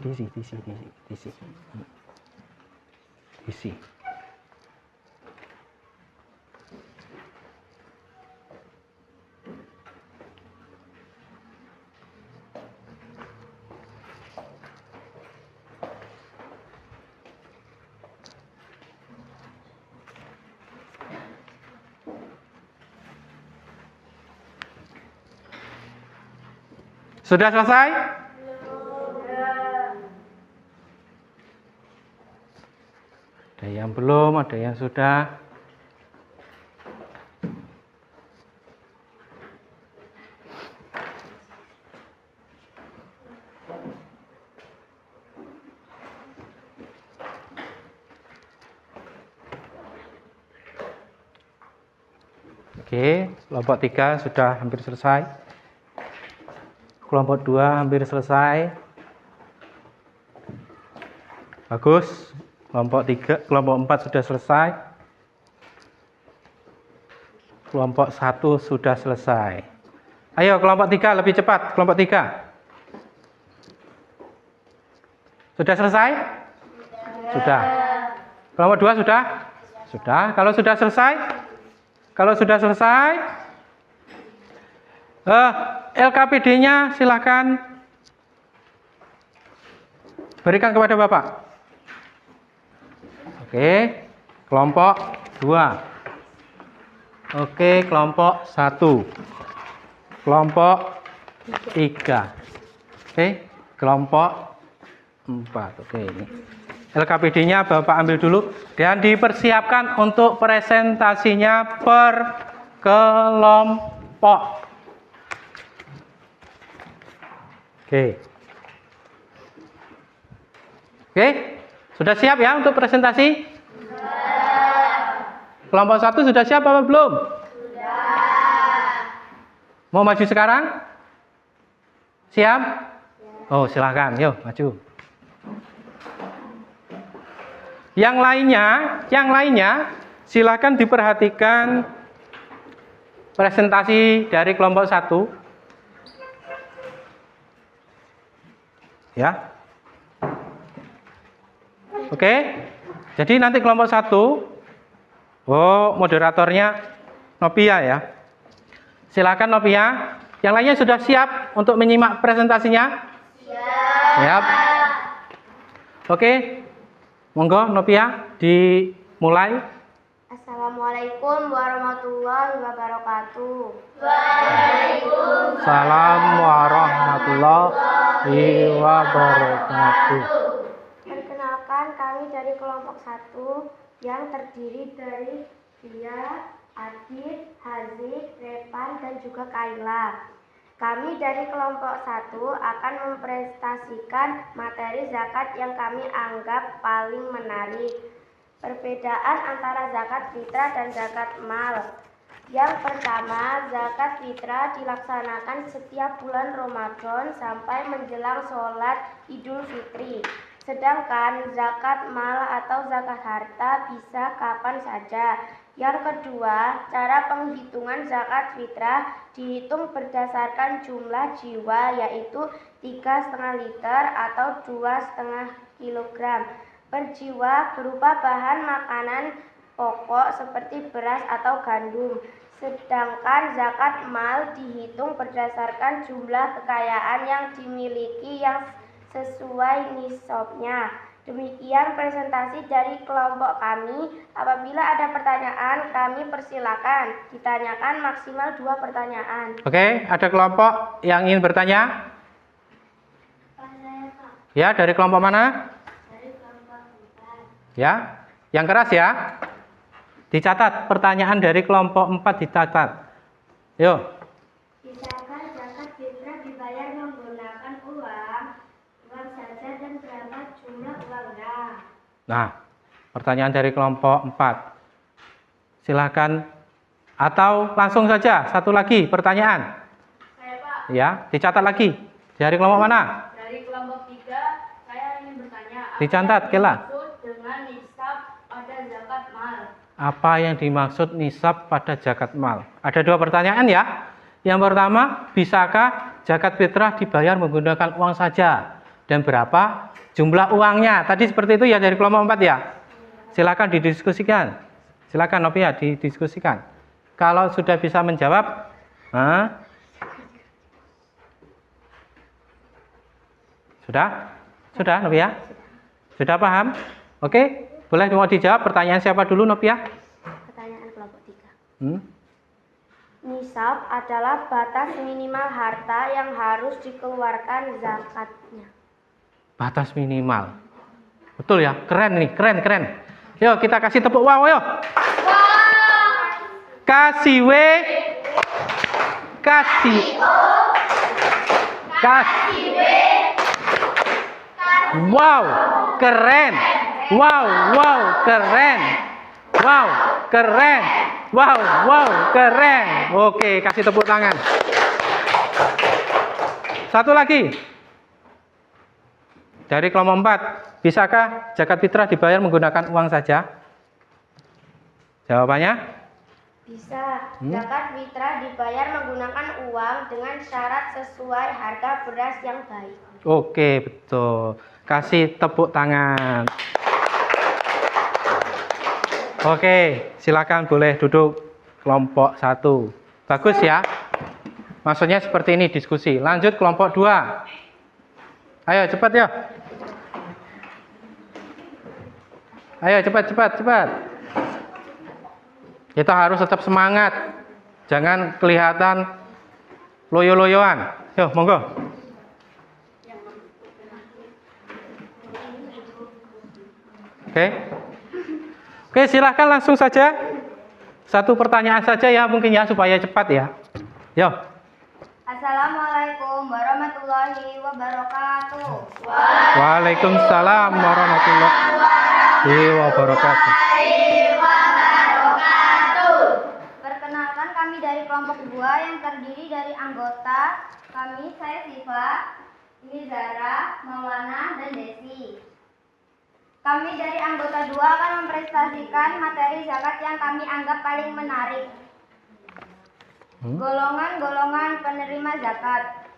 Sudah selesai? Ada yang belum, ada yang sudah. Oke, kelompok 3 sudah hampir selesai. Kelompok 2 hampir selesai. Bagus. Kelompok 4 sudah selesai. Kelompok 1 sudah selesai. Ayo kelompok 3 lebih cepat. Kelompok 3. Sudah selesai? Sudah. Kelompok 2 sudah? Sudah. Kalau sudah selesai? LKPD-nya silakan berikan kepada Bapak. Oke, kelompok 2. Oke, kelompok 1. Kelompok 3. Oke, kelompok 4. Oke, ini. LKPD-nya Bapak ambil dulu dan dipersiapkan untuk presentasinya per kelompok. Oke. Sudah siap ya untuk presentasi? Kelompok 1 sudah siap apa belum? Mau maju sekarang? Siap? Oh, silahkan, yuk maju. Yang lainnya, silahkan diperhatikan presentasi dari kelompok 1. Ya. Oke. Jadi nanti kelompok 1, moderatornya Novia ya. Silakan Novia. Yang lainnya sudah siap untuk menyimak presentasinya? Siap. Oke. Monggo Novia dimulai. Assalamualaikum warahmatullahi wabarakatuh. Waalaikumsalam warahmatullahi wabarakatuh. Perkenalkan, kami dari kelompok 1 yang terdiri dari Dia, Adit, Haziq, Repan, dan juga Kaila. Kami dari kelompok 1 akan mempresentasikan materi zakat yang kami anggap paling menarik. Perbedaan antara zakat fitrah dan zakat mal. Yang pertama, zakat fitrah dilaksanakan setiap bulan Ramadan sampai menjelang sholat Idul Fitri. Sedangkan zakat mal atau zakat harta bisa kapan saja. Yang kedua, cara penghitungan zakat fitrah dihitung berdasarkan jumlah jiwa, yaitu 3,5 liter atau 2,5 kilogram per jiwa berupa bahan makanan pokok seperti beras atau gandum. Sedangkan zakat mal dihitung berdasarkan jumlah kekayaan yang dimiliki yang sesuai nisabnya. Demikian presentasi dari kelompok kami. Apabila ada pertanyaan, kami persilakan. Ditanyakan maksimal 2 pertanyaan. Oke, ada kelompok yang ingin bertanya? Ya, dari kelompok mana? Dari kelompok 4. Ya, yang keras ya. Dicatat, pertanyaan dari kelompok 4 dicatat. Yuk. Bisakah zakat fitrah dibayar menggunakan uang saja dan berapa jumlah uangnya? Nah, pertanyaan dari kelompok 4. Silakan atau langsung saja satu lagi pertanyaan. Saya Pak. Ya, dicatat lagi. Dari kelompok mana? Dari kelompok 3, saya ingin bertanya. Dicatat, Kela. Dengan nisab pada zakat mal. Apa yang dimaksud nisab pada zakat mal? Ada 2 pertanyaan ya. Yang pertama, bisakah zakat fitrah dibayar menggunakan uang saja? Dan berapa jumlah uangnya? Tadi seperti itu ya dari kelompok 4 ya. Silakan didiskusikan. Silakan Novia didiskusikan. Kalau sudah bisa menjawab, Sudah Novia? Sudah paham? Oke, boleh mau dijawab pertanyaan siapa dulu Novia? Pertanyaan kelompok 3. Nisab adalah batas minimal harta yang harus dikeluarkan zakatnya. Batas minimal. Betul ya? Keren nih, keren. Yuk kita kasih tepuk wow yuk. Kasih W. Kasih W. Wow, keren. Wow, keren. Wow, keren. Wow, keren. Oke, kasih tepuk tangan. Satu lagi. Dari kelompok 4, bisakah zakat fitrah dibayar menggunakan uang saja? Jawabannya? Bisa. Zakat fitrah dibayar menggunakan uang dengan syarat sesuai harga beras yang baik. Oke, betul. Kasih tepuk tangan. Oke, silakan boleh duduk kelompok 1. Bagus ya. Maksudnya seperti ini diskusi. Lanjut kelompok 2. Ayo cepat ya. Ayo cepat. Kita harus tetap semangat. Jangan kelihatan loyo-loyoan. Yuk, monggo. Oke, silahkan langsung saja. Satu pertanyaan saja ya mungkin ya supaya cepat ya. Yo. Assalamualaikum warahmatullahi wabarakatuh. Waalaikumsalam warahmatullahi wabarakatuh. Perkenalkan, kami dari kelompok 2 yang terdiri dari anggota kami, saya Siva, ini Zara, Maulana, dan Desi. Kami dari anggota 2 akan mempresentasikan materi zakat yang kami anggap paling menarik. Golongan-golongan penerima zakat.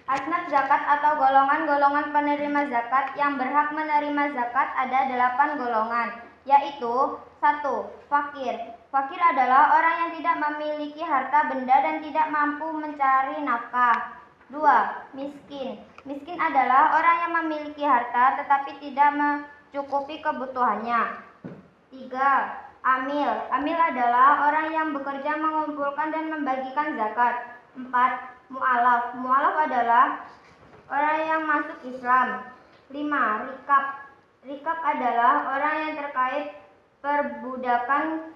Asnaf zakat atau golongan-golongan penerima zakat yang berhak menerima zakat ada 8 golongan, yaitu 1. Fakir. Fakir adalah orang yang tidak memiliki harta benda dan tidak mampu mencari nafkah. 2. Miskin. Miskin adalah orang yang memiliki harta tetapi tidak mencukupi kebutuhannya. 3. Amil. Amil adalah orang yang bekerja mengumpulkan dan membagikan zakat. 4. Mu'alaf. Mu'alaf adalah orang yang masuk Islam. 5. Rikab. Rikab adalah orang yang terkait perbudakan.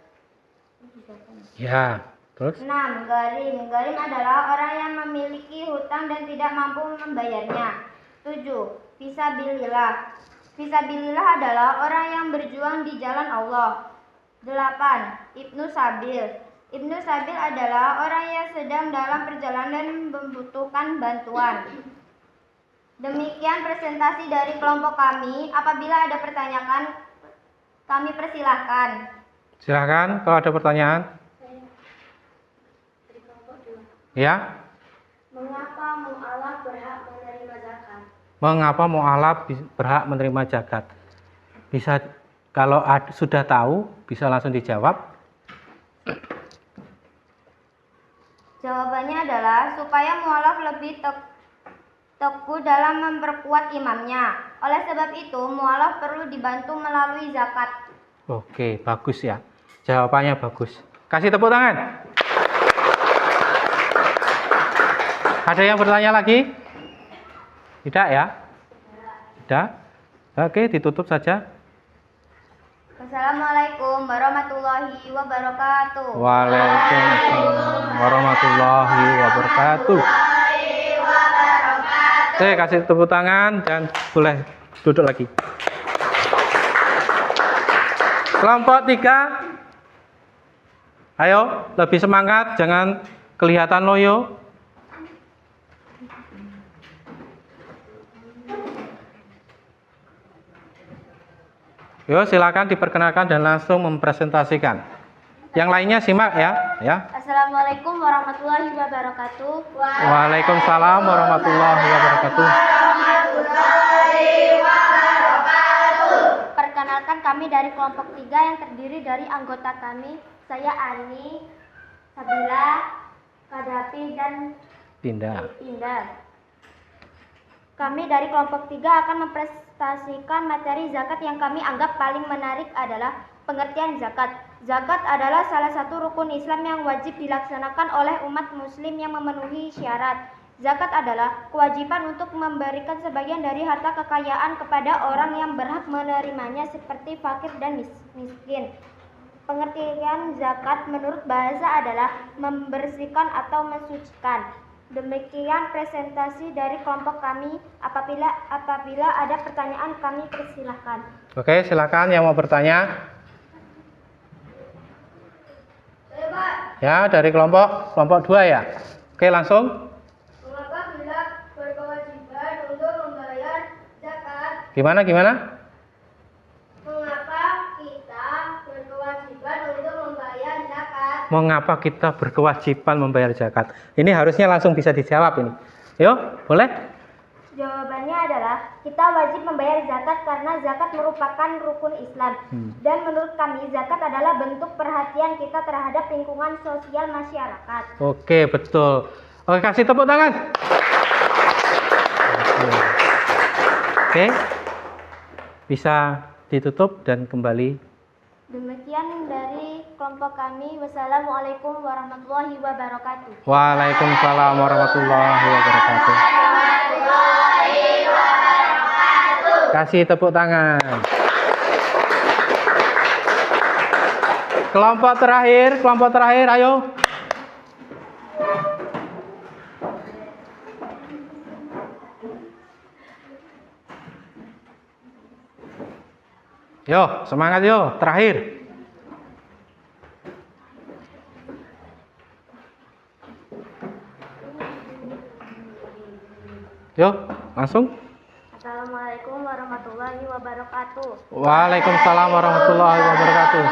Ya, terus? 6. Garim. Garim adalah orang yang memiliki hutang dan tidak mampu membayarnya. 7. Fisabilillah. Fisabilillah adalah orang yang berjuang di jalan Allah. 8. Ibnu Sabil. Ibnu Sabil adalah orang yang sedang dalam perjalanan dan membutuhkan bantuan. Demikian presentasi dari kelompok kami. Apabila ada pertanyaan, kami persilahkan. Silahkan kalau ada pertanyaan. Ya. Mengapa mu'alaf berhak menerima zakat? Mengapa mu'alaf berhak menerima zakat? Bisa, kalau sudah tahu, bisa langsung dijawab. Jawabannya adalah supaya mu'alaf lebih teguh dalam memperkuat imamnya. Oleh sebab itu, mu'alaf perlu dibantu melalui zakat. Oke, bagus ya. Jawabannya bagus. Kasih tepuk tangan. Ada yang bertanya lagi? Tidak ya? Tidak? Oke, ditutup saja. Wassalamualaikum warahmatullahi wabarakatuh. Waalaikumsalam warahmatullahi wabarakatuh. Saya kasih tepuk tangan dan boleh duduk lagi. Kelompok 3. Ayo, lebih semangat, jangan kelihatan loyo. Yo, silakan diperkenalkan dan langsung mempresentasikan. Yang lainnya simak ya. Assalamualaikum warahmatullahi wabarakatuh. Waalaikumsalam warahmatullahi wabarakatuh. Perkenalkan, kami dari kelompok 3 yang terdiri dari anggota kami, saya Ani, Sabila, Kadapi, dan Pindah. Kami dari kelompok 3 akan mempresentasikan materi zakat yang kami anggap paling menarik adalah pengertian zakat. Zakat adalah salah satu rukun Islam yang wajib dilaksanakan oleh umat muslim yang memenuhi syarat. Zakat adalah kewajiban untuk memberikan sebagian dari harta kekayaan kepada orang yang berhak menerimanya seperti fakir dan miskin. Pengertian zakat menurut bahasa adalah membersihkan atau mensucikan. Demikian presentasi dari kelompok kami. Apabila ada pertanyaan, kami persilahkan. Oke, silakan yang mau bertanya. Ya, dari kelompok 2 ya. Oke, langsung. Mengapa kita berkewajiban untuk membayar zakat? Gimana? Mengapa kita berkewajiban untuk membayar zakat? Mengapa kita berkewajiban membayar zakat? Ini harusnya langsung bisa dijawab ini. Yuk, boleh? Jawabannya adalah kita wajib membayar zakat karena zakat merupakan rukun Islam. Dan menurut kami zakat adalah bentuk perhatian kita terhadap lingkungan sosial masyarakat. Oke, betul. Oke, kasih tepuk tangan. Oke. Bisa ditutup dan kembali. Demikian dari kelompok kami. Wassalamualaikum warahmatullahi wabarakatuh. Waalaikumsalam warahmatullahi wabarakatuh. Kasih tepuk tangan. Kelompok terakhir, ayo. Yo, semangat yo, terakhir. Yo, langsung. Assalamualaikum warahmatullahi wabarakatuh. Waalaikumsalam warahmatullahi wabarakatuh.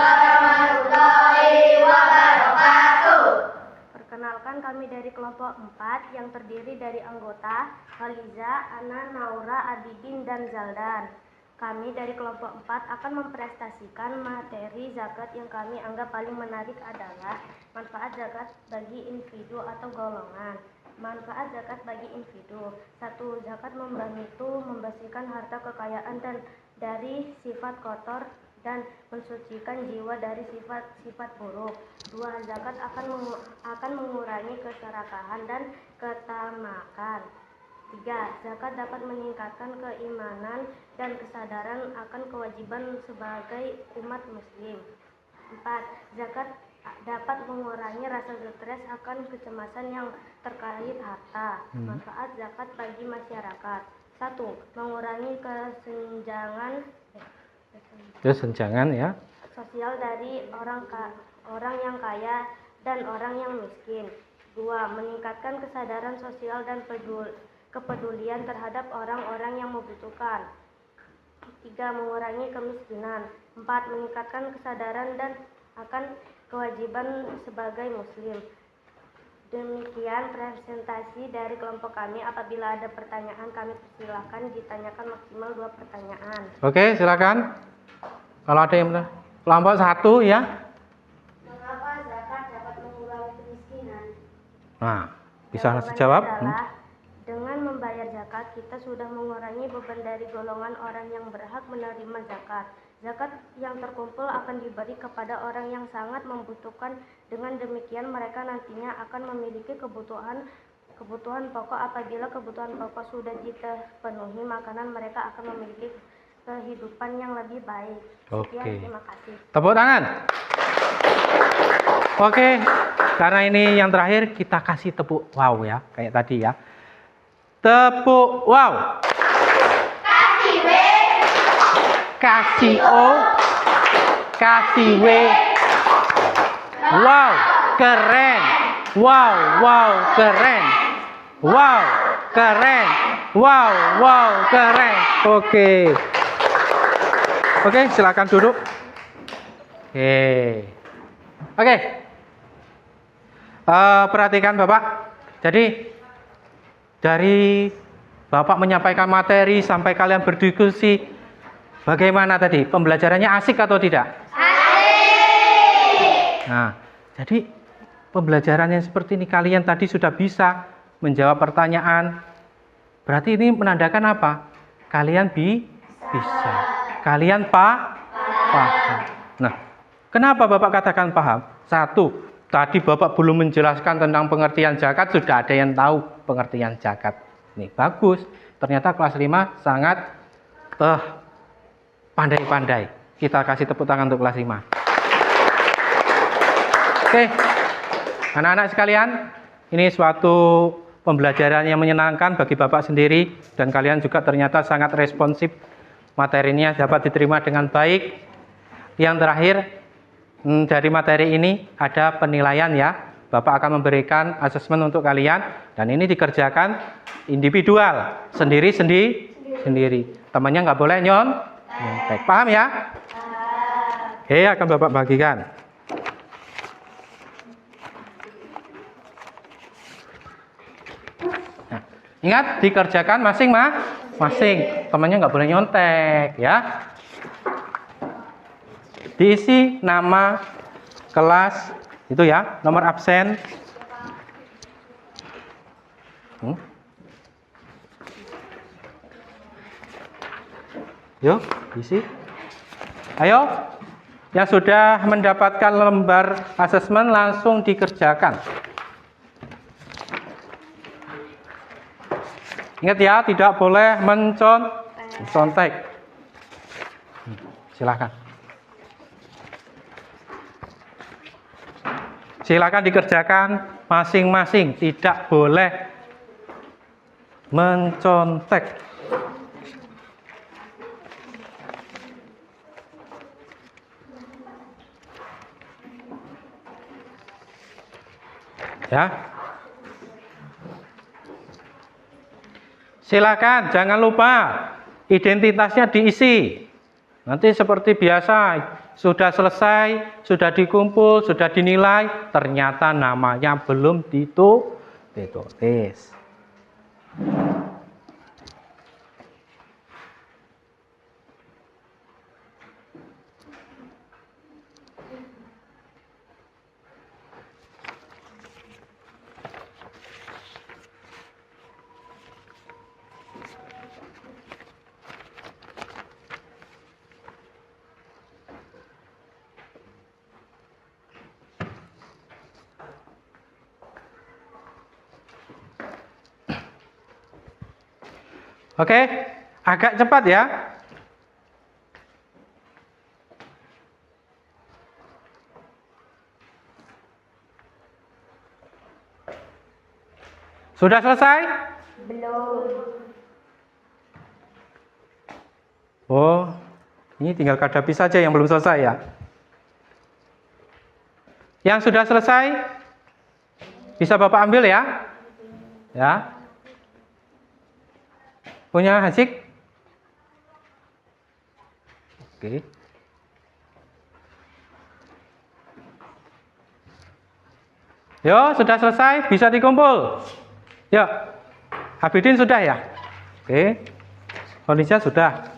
Perkenalkan, kami dari kelompok 4 yang terdiri dari anggota Khaliza, Ana, Naura, Abidin, dan Zaldan. Kami dari kelompok 4 akan mempresentasikan materi zakat yang kami anggap paling menarik adalah manfaat zakat bagi individu atau golongan. Manfaat zakat bagi individu. 1. Zakat membantu membersihkan harta kekayaan dan dari sifat kotor dan mensucikan jiwa dari sifat-sifat buruk. 2. Zakat akan mengurangi keserakahan dan ketamakan. 3. Zakat dapat meningkatkan keimanan dan kesadaran akan kewajiban sebagai umat muslim. 4. Zakat dapat mengurangi rasa stres akan kecemasan yang terkait harta. Manfaat zakat bagi masyarakat. 1. Mengurangi kesenjangan ya. sosial dari orang yang kaya dan orang yang miskin. 2. Meningkatkan kesadaran sosial dan kepedulian terhadap orang-orang yang membutuhkan. 3. Mengurangi kemiskinan. 4. Meningkatkan kesadaran dan akan kewajiban sebagai muslim. Demikian presentasi dari kelompok kami. Apabila ada pertanyaan, kami persilahkan ditanyakan maksimal 2 pertanyaan. Oke, silakan. Kalau ada yang kelompok 1 ya. Mengapa zakat dapat mengurangi kemiskinan? Nah, bisa dijawab. Dengan membayar zakat, kita sudah mengurangi beban dari golongan orang yang berhak menerima zakat. Zakat yang terkumpul akan diberi kepada orang yang sangat membutuhkan. Dengan demikian, mereka nantinya akan memiliki kebutuhan pokok. Apabila kebutuhan pokok sudah dipenuhi, makanan mereka akan memiliki kehidupan yang lebih baik. Sekian, terima kasih. Tepuk tangan. Oke, karena ini yang terakhir, kita kasih tepuk wow ya, kayak tadi ya. Tepuk wow. Kasih W. Kasih O. Kasih W. Wow, keren. Wow, wow, keren. Wow, keren. Wow, wow, keren. Oke, silakan duduk. Oke. Perhatikan Bapak. Jadi dari Bapak menyampaikan materi sampai kalian berdiskusi, bagaimana tadi? Pembelajarannya asik atau tidak? Asik. Nah, jadi pembelajarannya seperti ini, kalian tadi sudah bisa menjawab pertanyaan. Berarti ini menandakan apa? Kalian bisa. Kalian paham. Nah, kenapa Bapak katakan paham? 1, tadi Bapak belum menjelaskan tentang pengertian zakat, sudah ada yang tahu pengertian zakat. Nih, bagus. Ternyata kelas 5 sangat pandai-pandai. Kita kasih tepuk tangan untuk kelas 5. Oke. Anak-anak sekalian, ini suatu pembelajaran yang menyenangkan bagi Bapak sendiri, dan kalian juga ternyata sangat responsif. Materinya dapat diterima dengan baik. Yang terakhir, dari materi ini ada penilaian ya. Bapak akan memberikan asesmen untuk kalian, dan ini dikerjakan individual, sendiri. Temannya nggak boleh nyontek. Paham ya? Oke, akan Bapak bagikan. Nah, ingat dikerjakan masing-masing. Temannya nggak boleh nyontek ya. Diisi nama, kelas, itu ya, nomor absen. Yuk, isi. Ayo, yang sudah mendapatkan lembar asesmen langsung dikerjakan. Ingat ya, tidak boleh mencontek. Silakan. Silakan dikerjakan masing-masing, tidak boleh mencontek. Ya. Silakan, jangan lupa identitasnya diisi. Nanti seperti biasa, sudah selesai, sudah dikumpul, sudah dinilai, ternyata namanya belum ditulis. Oke, agak cepat ya. Sudah selesai? Belum. Oh, ini tinggal Kadapi saja yang belum selesai ya. Yang sudah selesai, bisa Bapak ambil ya. Ya. Punya Hasik? Oke. Yo, sudah selesai, bisa dikumpul. Yo, Abidin sudah ya? Oke. Kondisinya sudah.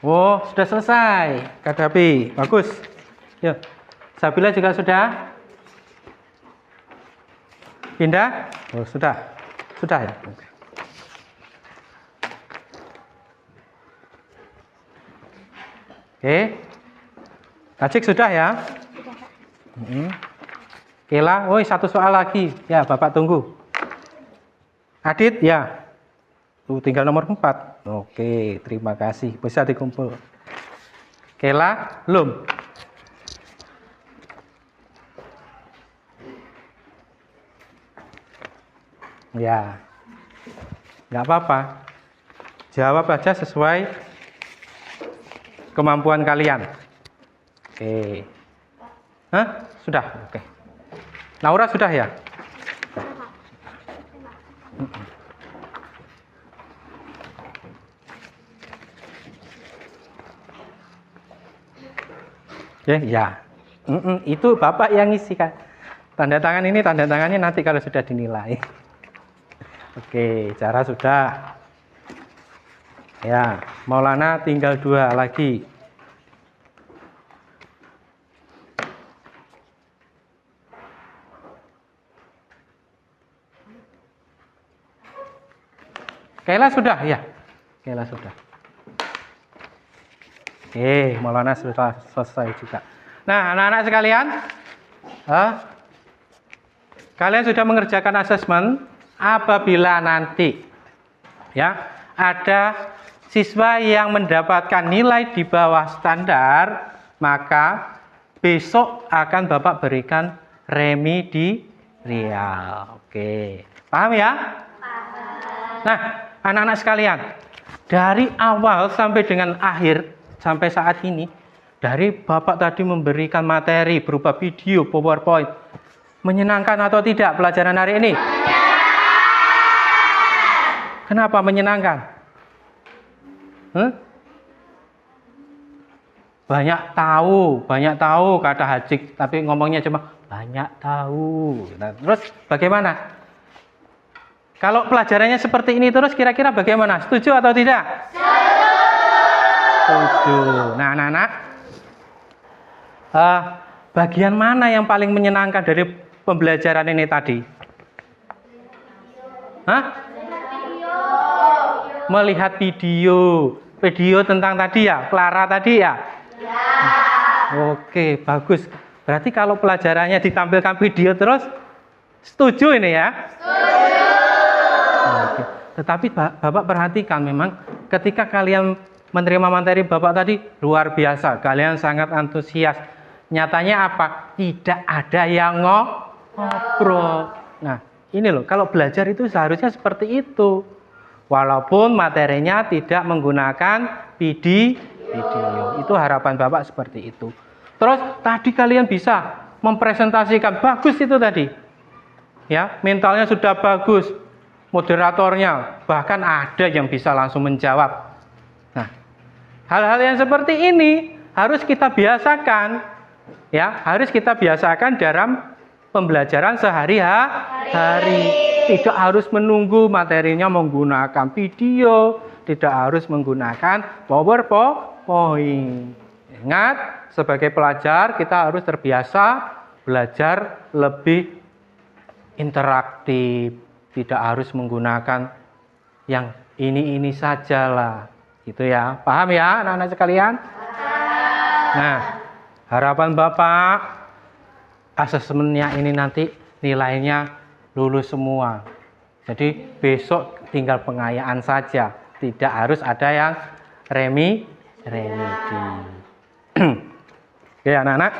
Oh, sudah selesai. Kadapi, bagus. Yo, Sabila juga sudah. Pindah? Oh, sudah. Sudah ya? Oke. Oke. Kacik sudah ya? Kela, woi satu soal lagi. Ya, Bapak tunggu. Adit, ya. Tuh, tinggal nomor 4. Oke, terima kasih. Bisa dikumpul. Kela, belum. Ya, nggak apa-apa. Jawab aja sesuai kemampuan kalian. Oke. Hah? Sudah? Oke. Naura sudah ya? Ya. Itu Bapak yang ngisi kan. Tanda tangan ini, tanda tangannya nanti kalau sudah dinilai. Oke, cara sudah. Ya, Maulana tinggal 2 lagi. Kaila sudah, ya. Kaila sudah. Oke, Maulana sudah selesai juga. Nah, anak-anak sekalian, kalian sudah mengerjakan asesmen. Apabila nanti ya ada siswa yang mendapatkan nilai di bawah standar, maka besok akan Bapak berikan remedial. Oke, paham ya? Paham. Nah, anak-anak sekalian, dari awal sampai dengan akhir sampai saat ini, dari Bapak tadi memberikan materi berupa video, PowerPoint, menyenangkan atau tidak pelajaran hari ini? Kenapa menyenangkan? Banyak tahu kata Hajik, tapi ngomongnya cuma banyak tahu. Nah, terus bagaimana? Kalau pelajarannya seperti ini terus kira-kira bagaimana? Setuju atau tidak? Setuju. Nah, anak-anak, bagian mana yang paling menyenangkan dari pembelajaran ini tadi? Melihat video tentang tadi ya, Clara tadi ya? Ya. Oke, bagus. Berarti kalau pelajarannya ditampilkan video terus, setuju ini ya? Setuju. Oke. Tetapi Bapak perhatikan memang ketika kalian menerima materi Bapak tadi luar biasa, kalian sangat antusias. Nyatanya apa? Tidak ada yang ngobrol. Nah, ini loh, kalau belajar itu seharusnya seperti itu. Walaupun materinya tidak menggunakan video. video. Itu harapan Bapak seperti itu. Terus tadi kalian bisa mempresentasikan, bagus itu tadi. Ya, mentalnya sudah bagus. Moderatornya bahkan ada yang bisa langsung menjawab. Nah, hal-hal yang seperti ini harus kita biasakan. Ya, harus kita biasakan dalam pembelajaran sehari-hari. Tidak harus menunggu materinya menggunakan video, tidak harus menggunakan PowerPoint. Ingat, sebagai pelajar kita harus terbiasa belajar lebih interaktif, tidak harus menggunakan yang ini sajalah. Gitu ya. Paham ya anak-anak sekalian? Nah, harapan Bapak asesmennya ini nanti nilainya lulus semua. Jadi besok tinggal pengayaan saja, tidak harus ada yang remedi. Oke anak-anak.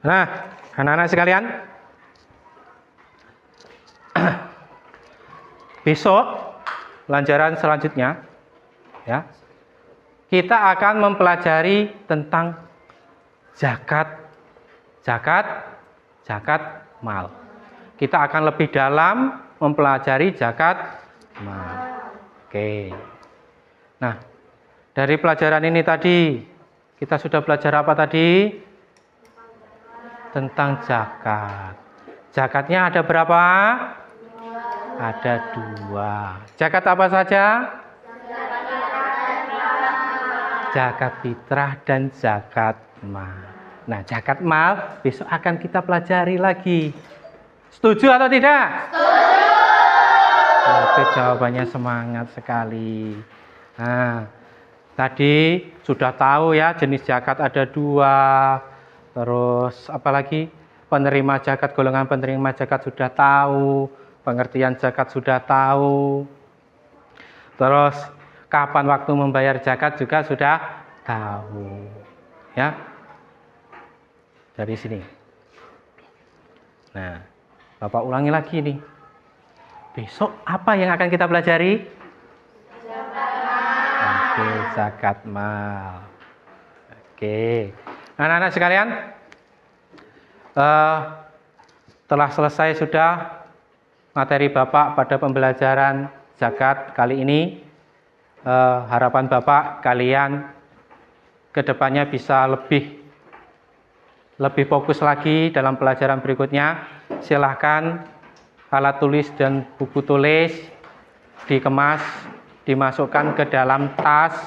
Nah, anak-anak sekalian, besok pelajaran selanjutnya ya, kita akan mempelajari tentang zakat mal. Kita akan lebih dalam mempelajari zakat mal. Oke. Nah, dari pelajaran ini tadi kita sudah belajar apa tadi? Tentang zakat. Zakatnya ada berapa? Ada 2. Zakat apa saja? Zakat fitrah dan zakat mal. Nah, zakat mal besok akan kita pelajari lagi. Setuju atau tidak? Setuju. Oke, jawabannya semangat sekali. Nah, tadi sudah tahu ya jenis zakat ada 2. Terus apalagi penerima zakat, golongan penerima zakat sudah tahu, pengertian zakat sudah tahu. Terus kapan waktu membayar zakat juga sudah tahu. Ya. Dari sini. Nah, Bapak ulangi lagi nih. Besok apa yang akan kita pelajari? Oke, zakat mal. Oke. Anak-anak sekalian, telah selesai sudah materi Bapak pada pembelajaran zakat kali ini. Harapan Bapak kalian kedepannya bisa lebih fokus lagi dalam pelajaran berikutnya. Silahkan alat tulis dan buku tulis dikemas, dimasukkan ke dalam tas.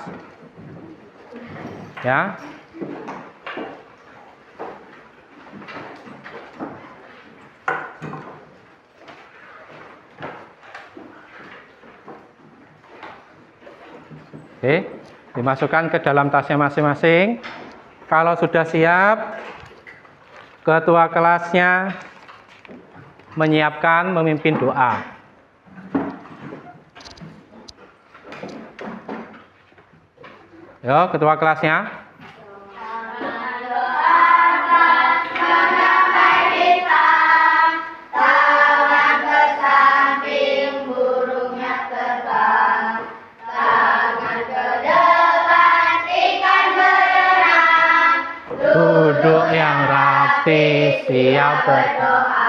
Ya. Oke, dimasukkan ke dalam tasnya masing-masing. Kalau sudah siap, ketua kelasnya menyiapkan memimpin doa. Yo, ketua kelasnya. Duduk yang rapi, siap berdoa.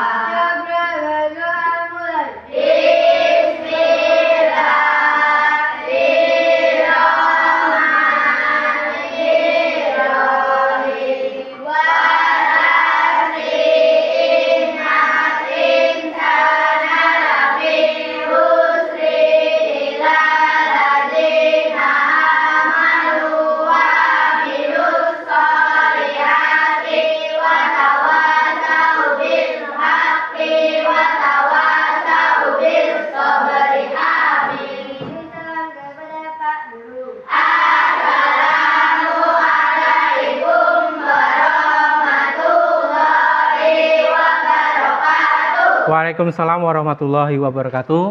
Waalaikumsalam warahmatullahi wabarakatuh.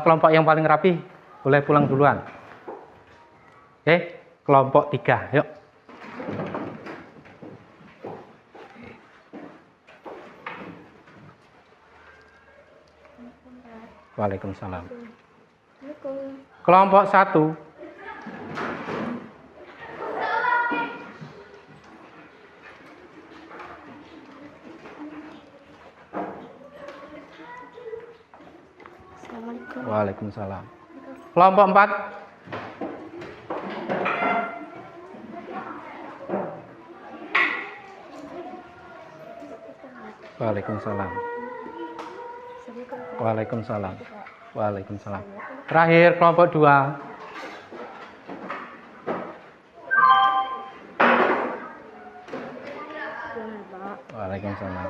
Kelompok yang paling rapi boleh pulang duluan. Oke, kelompok 3, yuk. Waalaikumsalam. Assalamualaikum. Kelompok 1. Assalamualaikum. Waalaikumsalam. Kelompok 4. Waalaikumsalam. Waalaikumsalam. Waalaikumsalam. Terakhir kelompok 2. Waalaikumsalam.